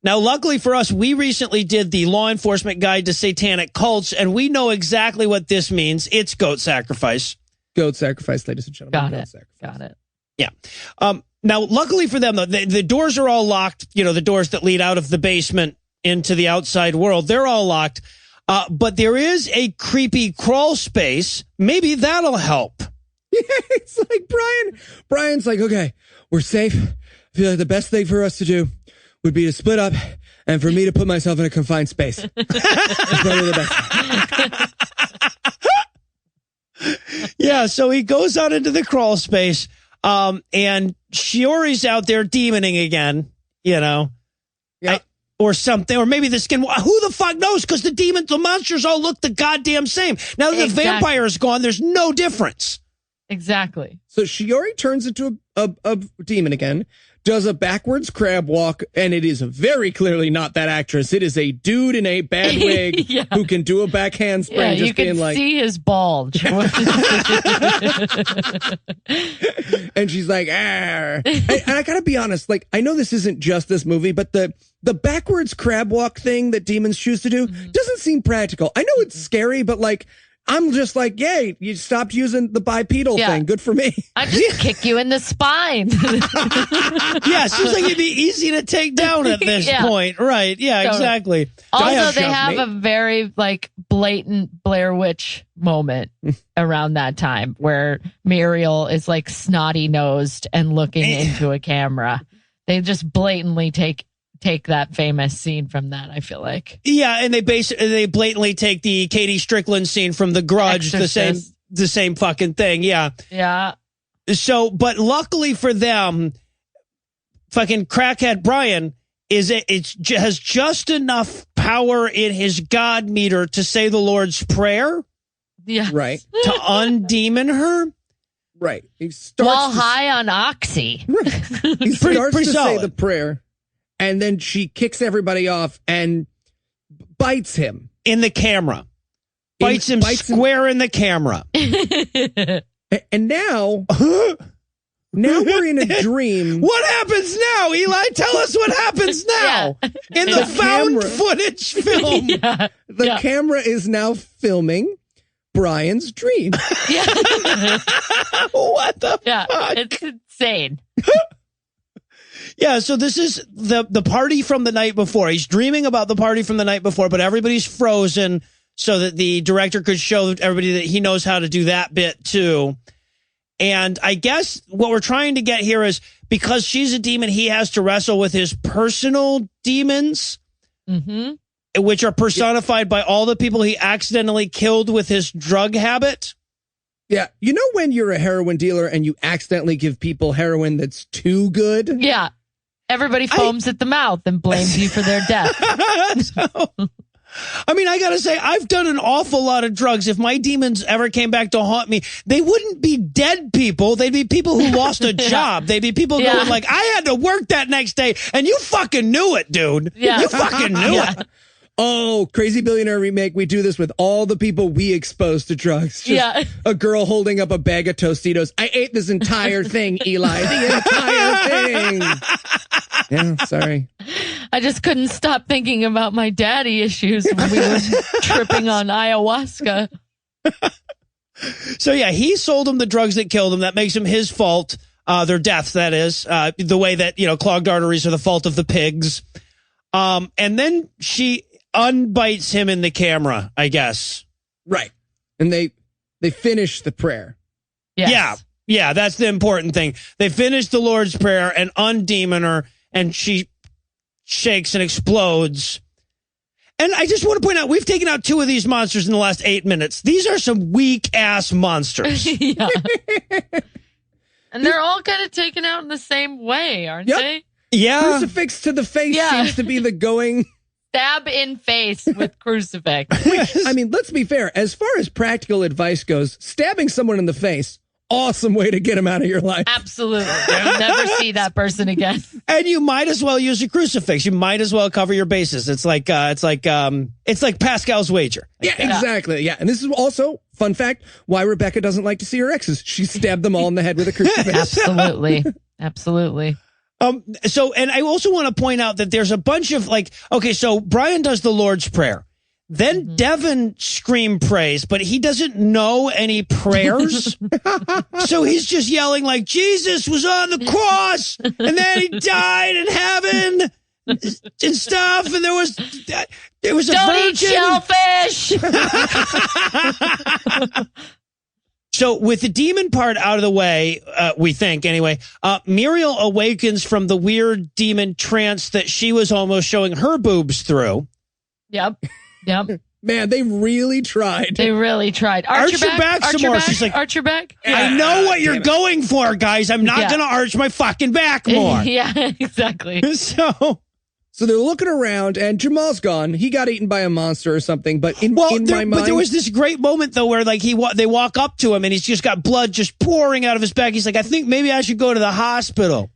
Now, luckily for us, we recently did the Law Enforcement Guide to Satanic Cults, and we know exactly what this means. It's goat sacrifice. Goat sacrifice, ladies and gentlemen. Got it. Yeah. Now, luckily for them, though, the doors are all locked. The doors that lead out of the basement into the outside world, they're all locked. But there is a creepy crawl space. Maybe that'll help. Yeah, it's like Brian's like, okay, we're safe. I feel like the best thing for us to do would be to split up and for me to put myself in a confined space. That's probably the best. Yeah, so he goes out into the crawl space, and Shiori's out there demoning again, Yeah. Or something, or maybe the skin. Who the fuck knows? Because the monsters all look the goddamn same. Now that the vampire is gone, there's no difference. Exactly. So Shiori turns into a demon again, does a backwards crab walk, and it is very clearly not that actress. It is a dude in a bad wig who can do a back handspring. Yeah, you can see his bulge. And she's like, and I gotta be honest, like, I know this isn't just this movie, but the backwards crab walk thing that demons choose to do doesn't seem practical. I know it's scary, but like, I'm just like, yay, you stopped using the bipedal thing. Good for me. I just kick you in the spine. Yeah, it seems like it'd be easy to take down at this point. Right. Yeah, Totally. Exactly. Also, they have a very blatant Blair Witch moment around that time where Muriel is like snotty nosed and looking into a camera. They just blatantly take that famous scene from that, I feel like. Yeah, and they blatantly take the Katie Strickland scene from The Grudge, Exorcist. the same fucking thing. Yeah. Yeah. So, but luckily for them, fucking crackhead Brian has just enough power in his God meter to say the Lord's Prayer. Yeah. Right. To undemon her. Right. He starts while high on oxy. He starts pretty to solid. say the prayer. And then she kicks everybody off and bites him. In the camera. Bites him square in the camera. And now we're in a dream. What happens now, Eli? Tell us what happens now. In the found footage film. The camera is now filming Brian's dream. What the fuck? It's insane. Yeah, so this is the party from the night before. He's dreaming about the party from the night before, but everybody's frozen so that the director could show everybody that he knows how to do that bit too. And I guess what we're trying to get here is because she's a demon, he has to wrestle with his personal demons, which are personified by all the people he accidentally killed with his drug habit. Yeah. You know when you're a heroin dealer and you accidentally give people heroin that's too good? Yeah. Everybody foams at the mouth and blames you for their death. I mean, I got to say, I've done an awful lot of drugs. If my demons ever came back to haunt me, they wouldn't be dead people. They'd be people who lost a job. They'd be people going like, I had to work that next day, and you fucking knew it, dude. Yeah. You fucking knew it. Oh, Crazy Billionaire Remake. We do this with all the people we exposed to drugs. Just a girl holding up a bag of Tostitos. I ate this entire thing, Eli. The entire thing. Yeah, sorry. I just couldn't stop thinking about my daddy issues when we were tripping on ayahuasca. So, yeah, he sold him the drugs that killed him. That makes him his fault. Their deaths, that is. The way that, clogged arteries are the fault of the pigs. And then she unbites him in the camera, I guess. Right. And they finish the prayer. Yes. Yeah, that's the important thing. They finish the Lord's Prayer and undemon her, and she shakes and explodes. And I just want to point out, we've taken out 2 of these monsters in the last 8 minutes. These are some weak-ass monsters. Yeah. And they're all kind of taken out in the same way, aren't they? Yeah. Crucifix to the face seems to be the going. Stab in face with crucifix. Which, I mean, let's be fair. As far as practical advice goes, stabbing someone in the face, awesome way to get them out of your life. Absolutely. You'll never see that person again. And you might as well use a crucifix. You might as well cover your bases. It's like Pascal's wager. Yeah, exactly. Yeah. And this is also, fun fact, why Rebecca doesn't like to see her exes. She stabbed them all in the head with a crucifix. Absolutely. Absolutely. So, and I also want to point out that there's a bunch of so Brian does the Lord's Prayer. Then Devin scream prays, but he doesn't know any prayers. So he's just yelling like, Jesus was on the cross, and then he died in heaven and stuff, and there was a Don't virgin. eat shellfish! So with the demon part out of the way, we think anyway, Muriel awakens from the weird demon trance that she was almost showing her boobs through. Yep. Man, they really tried. Arch your back some more. She's like, arch your back. I know what you're going for, guys. I'm not going to arch my fucking back more. Yeah, exactly. So they're looking around, and Jamal's gone. He got eaten by a monster or something. But in my mind, but there was this great moment though where like they walk up to him and he's just got blood just pouring out of his back. He's like, I think maybe I should go to the hospital.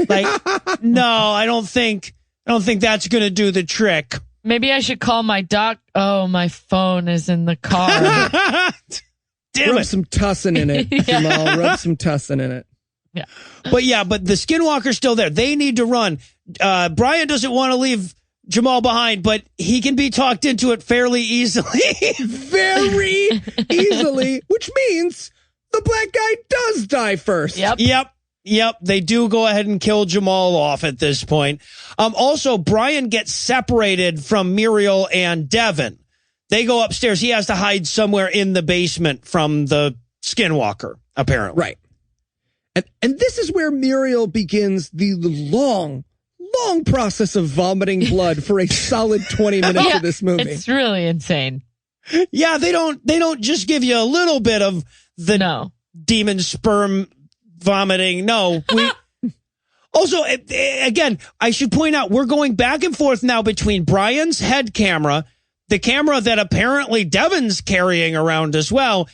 Like, no, I don't think that's going to do the trick. Maybe I should call my doc. Oh, my phone is in the car. Damn Rub it. some tussin in it, Jamal. Rub some tussin in it. Yeah. But the Skinwalker's still there. They need to run. Brian doesn't want to leave Jamal behind, but he can be talked into it fairly easily. Very easily, which means the black guy does die first. Yep. They do go ahead and kill Jamal off at this point. Also, Brian gets separated from Muriel and Devin. They go upstairs. He has to hide somewhere in the basement from the Skinwalker, apparently. Right. And this is where Muriel begins the long process of vomiting blood for a solid 20 minutes of this movie. It's really insane. Yeah, they don't just give you a little bit of the demon sperm vomiting. No. Also, again, I should point out, we're going back and forth now between Brian's head camera, the camera that apparently Devin's carrying around as well,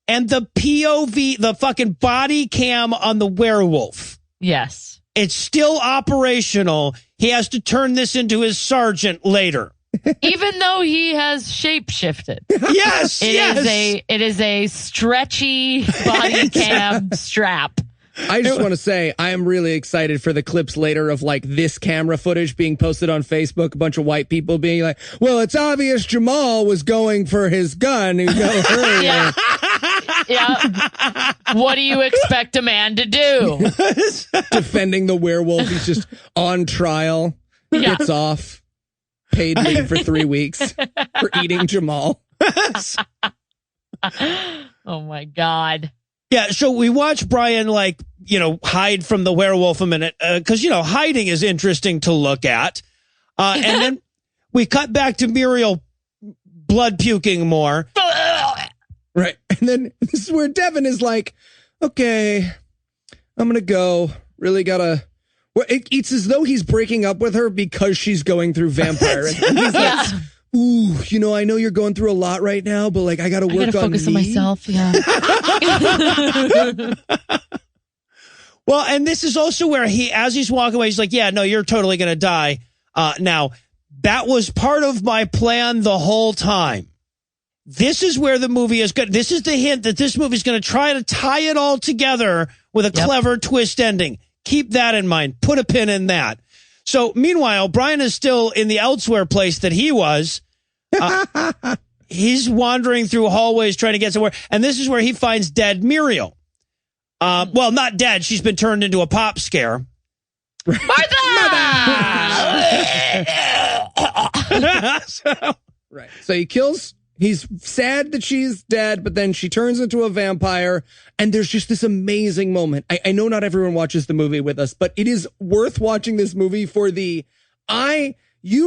and the POV, the fucking body cam on the werewolf. Yes. It's still operational. He has to turn this into his sergeant later. Even though he has shape-shifted. Yes, It is a stretchy body cam strap. I just want to say I am really excited for the clips later of like this camera footage being posted on Facebook. A bunch of white people being like, well, it's obvious Jamal was going for his gun. Yeah. What do you expect a man to do? Defending the werewolf. He's just on trial. Gets off. Paid leave for 3 weeks for eating Jamal. Oh, my God. Yeah, so we watch Brian, like, hide from the werewolf a minute, because, hiding is interesting to look at. And then we cut back to Muriel blood puking more. Right. And then this is where Devin is like, okay, I'm going to go. Really gotta. Well, it's as though he's breaking up with her because she's going through vampirism. And he's like, ooh, I know you're going through a lot right now, but like, I got to work on focus on myself. Yeah. Well, and this is also where as he's walking away, he's like, yeah, no, you're totally going to die. Now, that was part of my plan the whole time. This is where the movie is good. This is the hint that this movie is going to try to tie it all together with a clever twist ending. Keep that in mind. Put a pin in that. So meanwhile, Brian is still in the elsewhere place that he was. He's wandering through hallways trying to get somewhere. And this is where he finds dead Muriel. Well, not dead. She's been turned into a pop scare. Martha! Right. So he kills. He's sad that she's dead, but then she turns into a vampire. And there's just this amazing moment. I know not everyone watches the movie with us, but it is worth watching this movie for you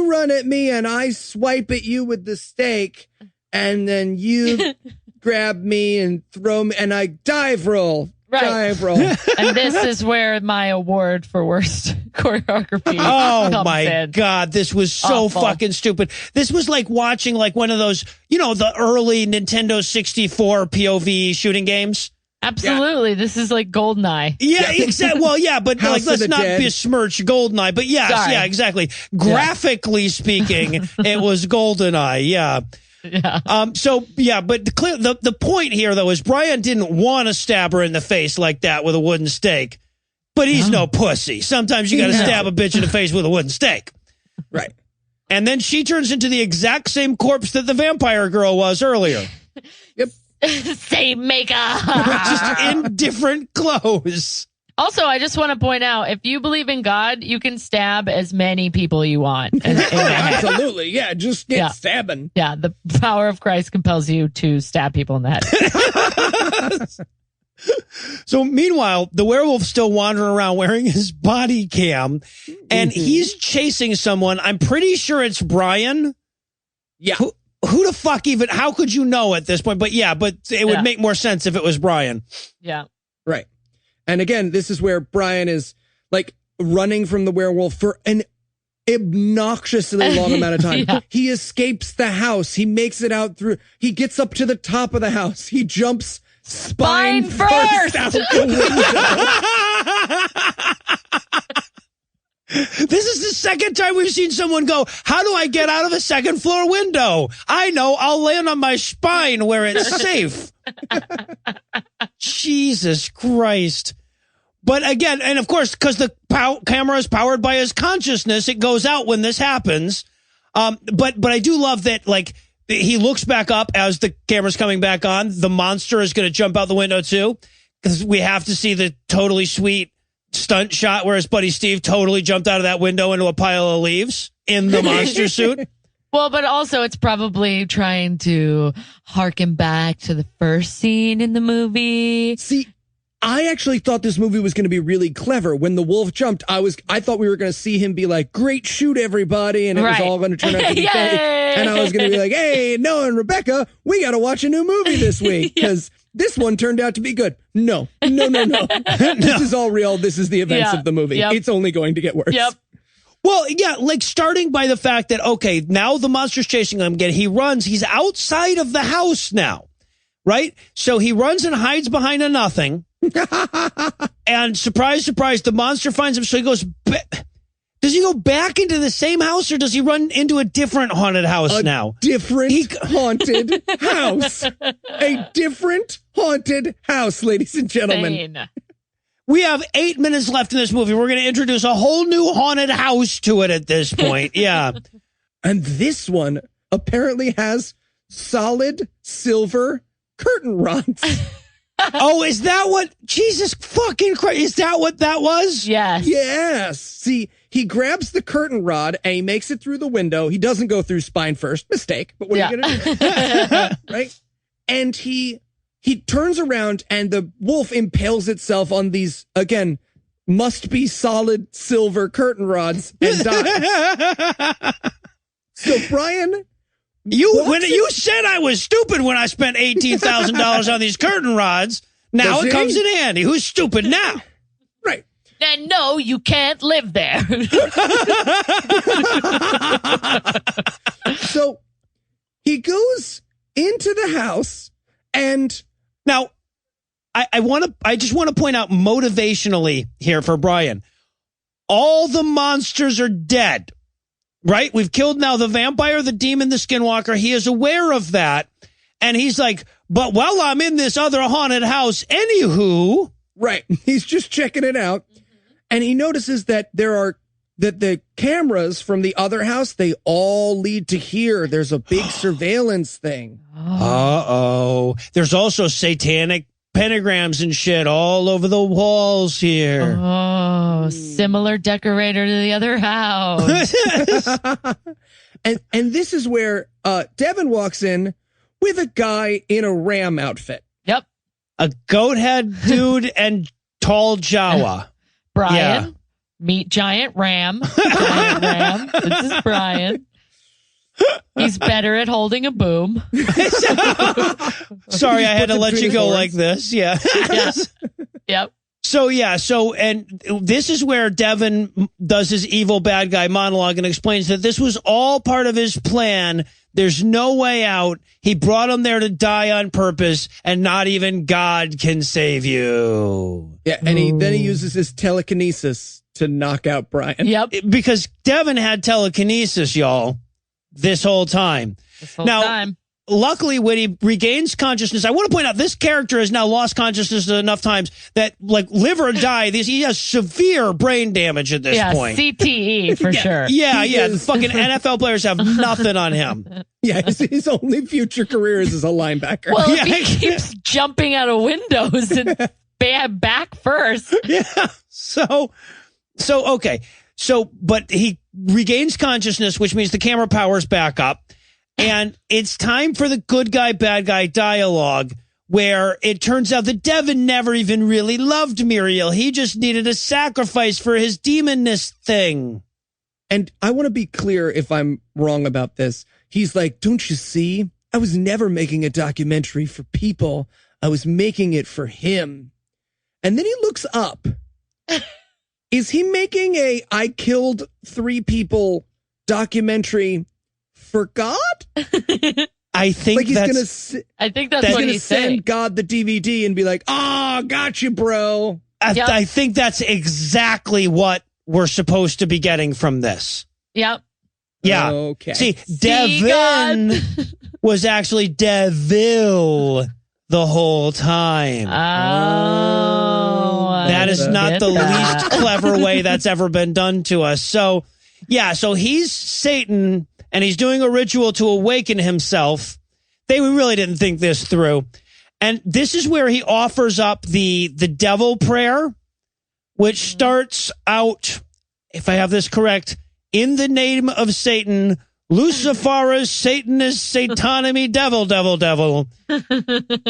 run at me and I swipe at you with the stake. And then you grab me and throw me and I dive roll. Right. Dive roll. And this is where my award for worst choreography comes in. God, this was so fucking stupid. This was like watching like one of those, the early Nintendo 64 POV shooting games. Absolutely. Yeah. This is like GoldenEye. Yeah, exactly. Well, yeah, but like, let's not besmirch GoldenEye. But yes, yeah, exactly. Graphically speaking, it was GoldenEye. Yeah. Yeah. So yeah, but the point here though is Brian didn't want to stab her in the face like that with a wooden stake, but he's no pussy. Sometimes you got to stab a bitch in the face with a wooden stake. Right. And then she turns into the exact same corpse that the vampire girl was earlier. Yep. Same makeup. Just in different clothes. Also, I just want to point out, if you believe in God, you can stab as many people you want. Absolutely. Yeah. Just get stabbing. Yeah. The power of Christ compels you to stab people in the head. So meanwhile, the werewolf's still wandering around wearing his body cam and he's chasing someone. I'm pretty sure it's Brian. Yeah. Who the fuck even, how could you know at this point? But yeah, but it would make more sense if it was Brian. Yeah. Right. And again, this is where Brian is like running from the werewolf for an obnoxiously long amount of time. Yeah. He escapes the house. He makes it out through. He gets up to the top of the house. He jumps spine first out the window. This is the second time we've seen someone go, how do I get out of a second floor window? I know, I'll land on my spine where it's safe. Jesus Christ. But again, and of course, because the camera is powered by his consciousness, it goes out when this happens. But I do love that, like, he looks back up as the camera's coming back on. The monster is going to jump out the window too, because we have to see the totally sweet stunt shot where his buddy Steve totally jumped out of that window into a pile of leaves in the monster suit. Well, but also it's probably trying to harken back to the first scene in the movie. See, I actually thought this movie was going to be really clever. When the wolf jumped, I thought we were going to see him be like, great shoot, everybody. And it was all going to turn out to be fake. And I was going to be like, hey, Noah and Rebecca, we got to watch a new movie this week because this one turned out to be good. No. This is all real. This is the events of the movie. Yep. It's only going to get worse. Yep. Well, yeah, like starting by the fact that, okay, now the monster's chasing him again. He runs. He's outside of the house now, right? So he runs and hides behind a nothing. And surprise, surprise, the monster finds him. So he goes, does he go back into the same house or does he run into a different haunted house now? Different haunted house. A different haunted house, ladies and gentlemen. We have 8 minutes left in this movie. We're going to introduce a whole new haunted house to it at this point. Yeah. And this one apparently has solid silver curtain rods. Oh, is that what? Jesus fucking Christ. Is that what that was? Yes. Yes. See, he grabs the curtain rod and he makes it through the window. He doesn't go through spine first. Mistake. But what are you going to do? Right? And he he turns around and the wolf impales itself on these, again, must be solid silver curtain rods and dies. So Brian, you said I was stupid when I spent $18,000 on these curtain rods. Now it comes in handy. Who's stupid now? Right. And no, you can't live there. So he goes into the house and now I just want to point out motivationally here for Brian. All the monsters are dead, right? We've killed now the vampire, the demon, the skinwalker. He is aware of that. And he's like, but while I'm in this other haunted house, anywho. Right. He's just checking it out. And he notices that that the cameras from the other house, they all lead to here. There's a big surveillance thing. Uh-oh. There's also satanic pentagrams and shit all over the walls here. Oh, similar decorator to the other house. And this is where Devin walks in with a guy in a ram outfit. Yep. A goat head dude and tall Jawa. Brian, meet Giant Ram. Giant Ram. This is Brian. He's better at holding a boom. Sorry, I had to let you go like this. Yeah. Yep. And this is where Devin does his evil bad guy monologue and explains that this was all part of his plan. There's no way out. He brought him there to die on purpose, and not even God can save you. Yeah, and then he uses his telekinesis to knock out Brian. Yep. Because Devin had telekinesis, y'all, this whole time. Luckily, when he regains consciousness, I want to point out this character has now lost consciousness enough times that, like, live or die, he has severe brain damage at this point. CTE for sure. Yeah. The fucking NFL players have nothing on him. Yeah, his only future career is as a linebacker. Well, if he keeps jumping out of windows and back first. Yeah. But he regains consciousness, which means the camera powers back up. And it's time for the good guy, bad guy dialogue, where it turns out that Devin never even really loved Muriel. He just needed a sacrifice for his demonness thing. And I want to be clear if I'm wrong about this. He's like, don't you see? I was never making a documentary for people. I was making it for him. And then he looks up. Is he making a I killed 3 people documentary for God? I think I think that's what he's saying. Send God the DVD and be like, "Oh, got you, bro." I think that's exactly what we're supposed to be getting from this. Yep. Yeah. Okay. See, Devin was actually Devil the whole time. Oh. That is not the least clever way that's ever been done to us. So he's Satan. And he's doing a ritual to awaken himself. They really didn't think this through. And this is where he offers up the devil prayer, which starts out, if I have this correct, in the name of Satan, Luciferus, Satanist, Satanomy, devil.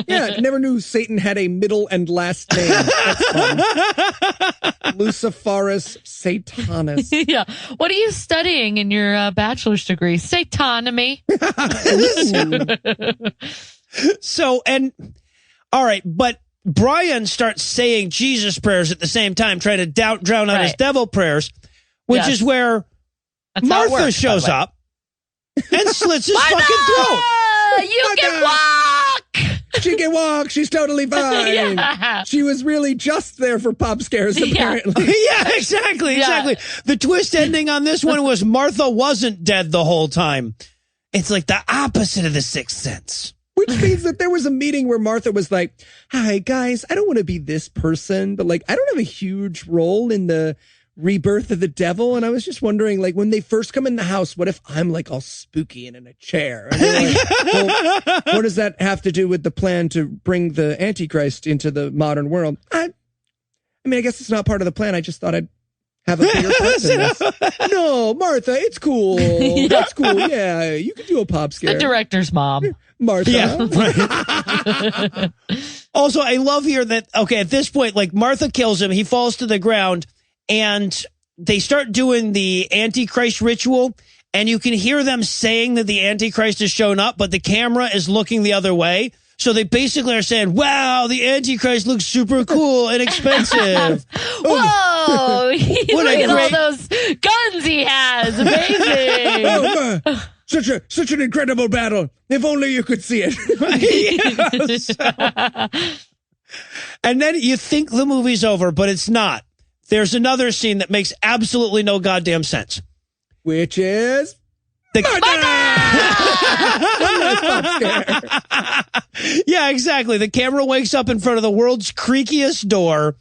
Yeah, never knew Satan had a middle and last name. That's fun. Luciferus Satanus. Yeah. What are you studying in your bachelor's degree? Satanomy. All right, but Brian starts saying Jesus prayers at the same time, trying to drown out his devil prayers, which is where Martha shows up and slits his fucking throat. You can walk. She can walk. She's totally fine. Yeah. She was really just there for pop scares, apparently. Yeah, exactly. The twist ending on this one was Martha wasn't dead the whole time. It's like the opposite of The Sixth Sense. Which means that there was a meeting where Martha was like, "Hi, guys, I don't want to be this person, but, like, I don't have a huge role in the rebirth of the devil." And I was just wondering, like, when they first come in the house, what if I'm, like, all spooky and in a chair? And they're like, well, what does that have to do with the plan to bring the Antichrist into the modern world? I mean, I guess it's not part of the plan. I just thought I'd have a bigger part than this. No, Martha, it's cool. That's cool. Yeah, you can do a pop scare. The director's mom. Martha. Yeah, right. Also, I love here that, okay, at this point, like Martha kills him, he falls to the ground, and they start doing the Antichrist ritual, and you can hear them saying that the Antichrist has shown up, but the camera is looking the other way. So they basically are saying, wow, the Antichrist looks super cool and expensive. Whoa! What Look a at all great- those guns he has. Amazing. Oh, man. Such an incredible battle. If only you could see it. Yes. And then you think the movie's over, but it's not. There's another scene that makes absolutely no goddamn sense. Which is... Yeah, exactly. The camera wakes up in front of the world's creakiest door.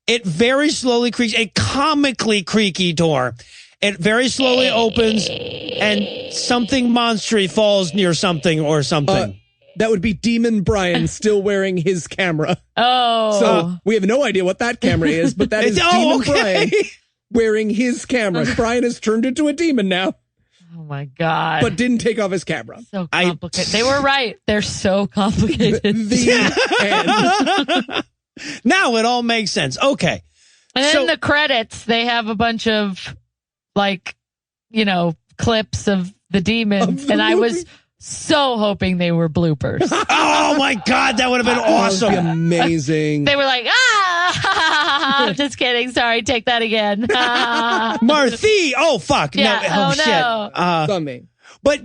It very slowly creaks, a comically creaky door. It very slowly opens, and something monstery falls near something or something. That would be Demon Brian still wearing his camera. Oh. So we have no idea what that camera is, but that is Demon Brian wearing his camera. Brian has turned into a demon now, Oh my God. but didn't take off his camera. So complicated. They were right. They're so complicated. The end. Now it all makes sense. Okay. And then So- the credits, they have a bunch of, like, you know, clips of the demons. Of the And I was movie. so hoping they were bloopers. Oh my God, that would have been That would be awesome. amazing. They were like, just kidding. Sorry, take that again. Marthy. Oh fuck. Yeah, No. oh, shit. no. Something. But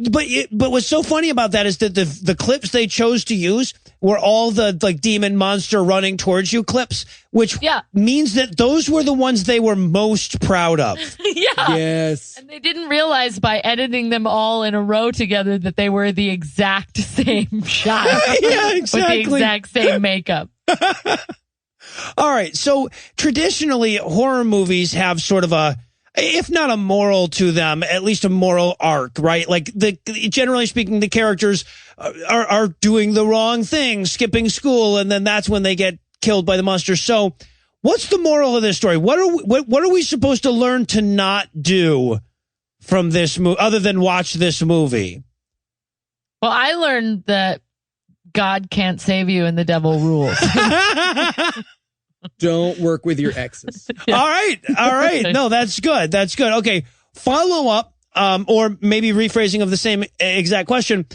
what's so funny about that is that the clips they chose to use were all the like demon monster running towards you clips, which Yeah. means that those were the ones they were most proud of. Yeah. Yes. And they didn't realize by editing them all in a row together that they were the exact same shot. Yeah, With exactly. the exact same makeup. All right. So traditionally, horror movies have sort of a, if not a moral to them, at least a moral arc, right? Like generally speaking, the characters are doing the wrong thing, skipping school, and then that's when they get killed by the monster. So what's the moral of this story? What are we supposed to learn to not do from this movie, other than watch this movie? Well, I learned that God can't save you and the devil rules. Don't work with your exes. All right. No, that's good. That's good. Okay. Follow up, or maybe rephrasing of the same exact question.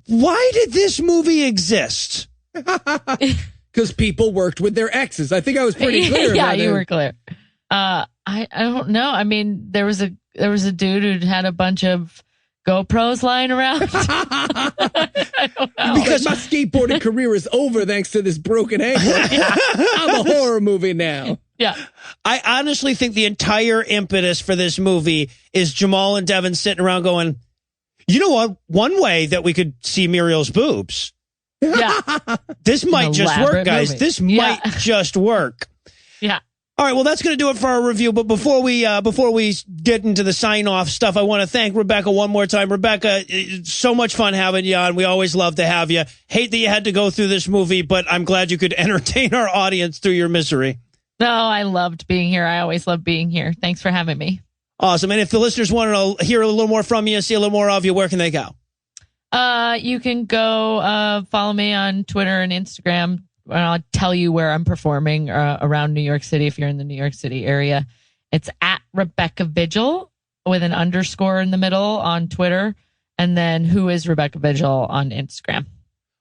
Why did this movie exist? Because people worked with their exes. I think I was pretty clear. Yeah, about you it. were clear. I don't know. I mean, there was a dude who had a bunch of GoPros lying around. I don't know. Because my skateboarding career is over thanks to this broken ankle. I'm a horror movie now. Yeah. I honestly think the entire impetus for this movie is Jamal and Devin sitting around going, you know what? One way that we could see Muriel's boobs. Yeah. This might just work, elaborate guys. movie. This Yeah. might just work. Yeah. All right, well, that's going to do it for our review. But before we get into the sign-off stuff, I want to thank Rebecca one more time. Rebecca, it's so much fun having you on. We always love to have you. Hate that you had to go through this movie, but I'm glad you could entertain our audience through your misery. No, I loved being here. I always love being here. Thanks for having me. Awesome. And if the listeners want to hear a little more from you, see a little more of you, where can they go? You can go follow me on Twitter and Instagram. And I'll tell you where I'm performing around New York City if you're in the New York City area. It's at Rebecca Vigil with an underscore in the middle on Twitter. And then who is Rebecca Vigil on Instagram.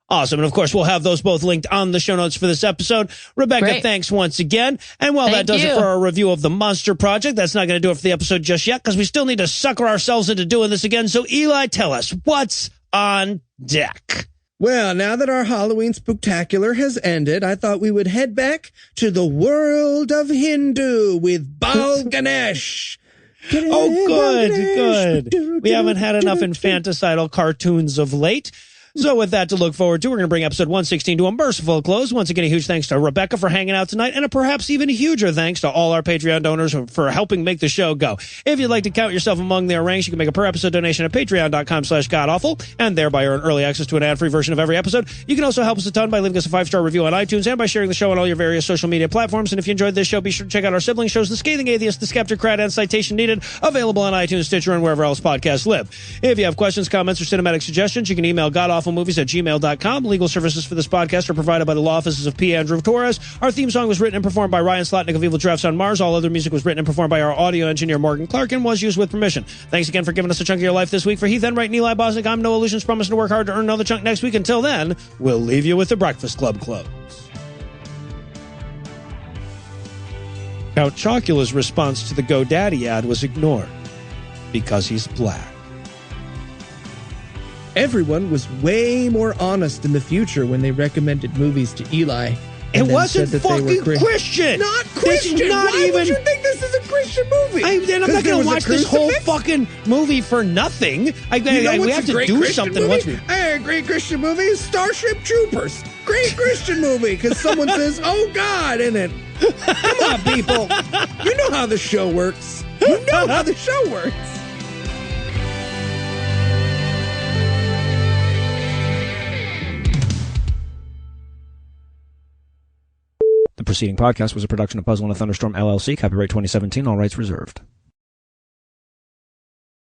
Awesome. And of course, we'll have those both linked on the show notes for this episode. Rebecca, Great. thanks once again. And while that Thank does it you. for our review of the Monster Project, that's not going to do it for the episode just yet because we still need to sucker ourselves into doing this again. So Eli, tell us what's on deck. Well, now that our Halloween spooktacular has ended, I thought we would head back to the world of Hindu with Bal Ganesh. Oh, good. We haven't had enough infanticidal cartoons of late. So with that to look forward to, we're going to bring episode 116 to a merciful close. Once again, a huge thanks to Rebecca for hanging out tonight, and a perhaps even huger thanks to all our Patreon donors for helping make the show go. If you'd like to count yourself among their ranks, you can make a per-episode donation at patreon.com/godawful, and thereby earn early access to an ad-free version of every episode. You can also help us a ton by leaving us a 5-star review on iTunes and by sharing the show on all your various social media platforms. And if you enjoyed this show, be sure to check out our sibling shows, The Scathing Atheist, The Skeptocrat, and Citation Needed, available on iTunes, Stitcher, and wherever else podcasts live. If you have questions, comments, or cinematic suggestions, you can email godawfulmovies@gmail.com. Legal services for this podcast are provided by the law offices of P. Andrew Torres. Our theme song was written and performed by Ryan Slotnick of Evil Drafts on Mars. All other music was written and performed by our audio engineer, Morgan Clark, and was used with permission. Thanks again for giving us a chunk of your life this week. For Heath Enwright and Eli Bosnick, I'm Noah Lugeons, promising to work hard to earn another chunk next week. Until then, we'll leave you with the Breakfast Club close. Count Chocula's response to the GoDaddy ad was ignored because he's black. Everyone was way more honest in the future when they recommended movies to Eli. It wasn't fucking Christian. Not Christian. This is not Why even. would you think this is a Christian movie? I'm not going to watch this whole fucking movie for nothing. We have to do something once we. Hey, great Christian movie is Starship Troopers. Great Christian movie because someone says, "Oh God," in it. Come on, people. You know how the show works. You know how the show works. The preceding podcast was a production of Puzzle and a Thunderstorm LLC, copyright 2017, all rights reserved.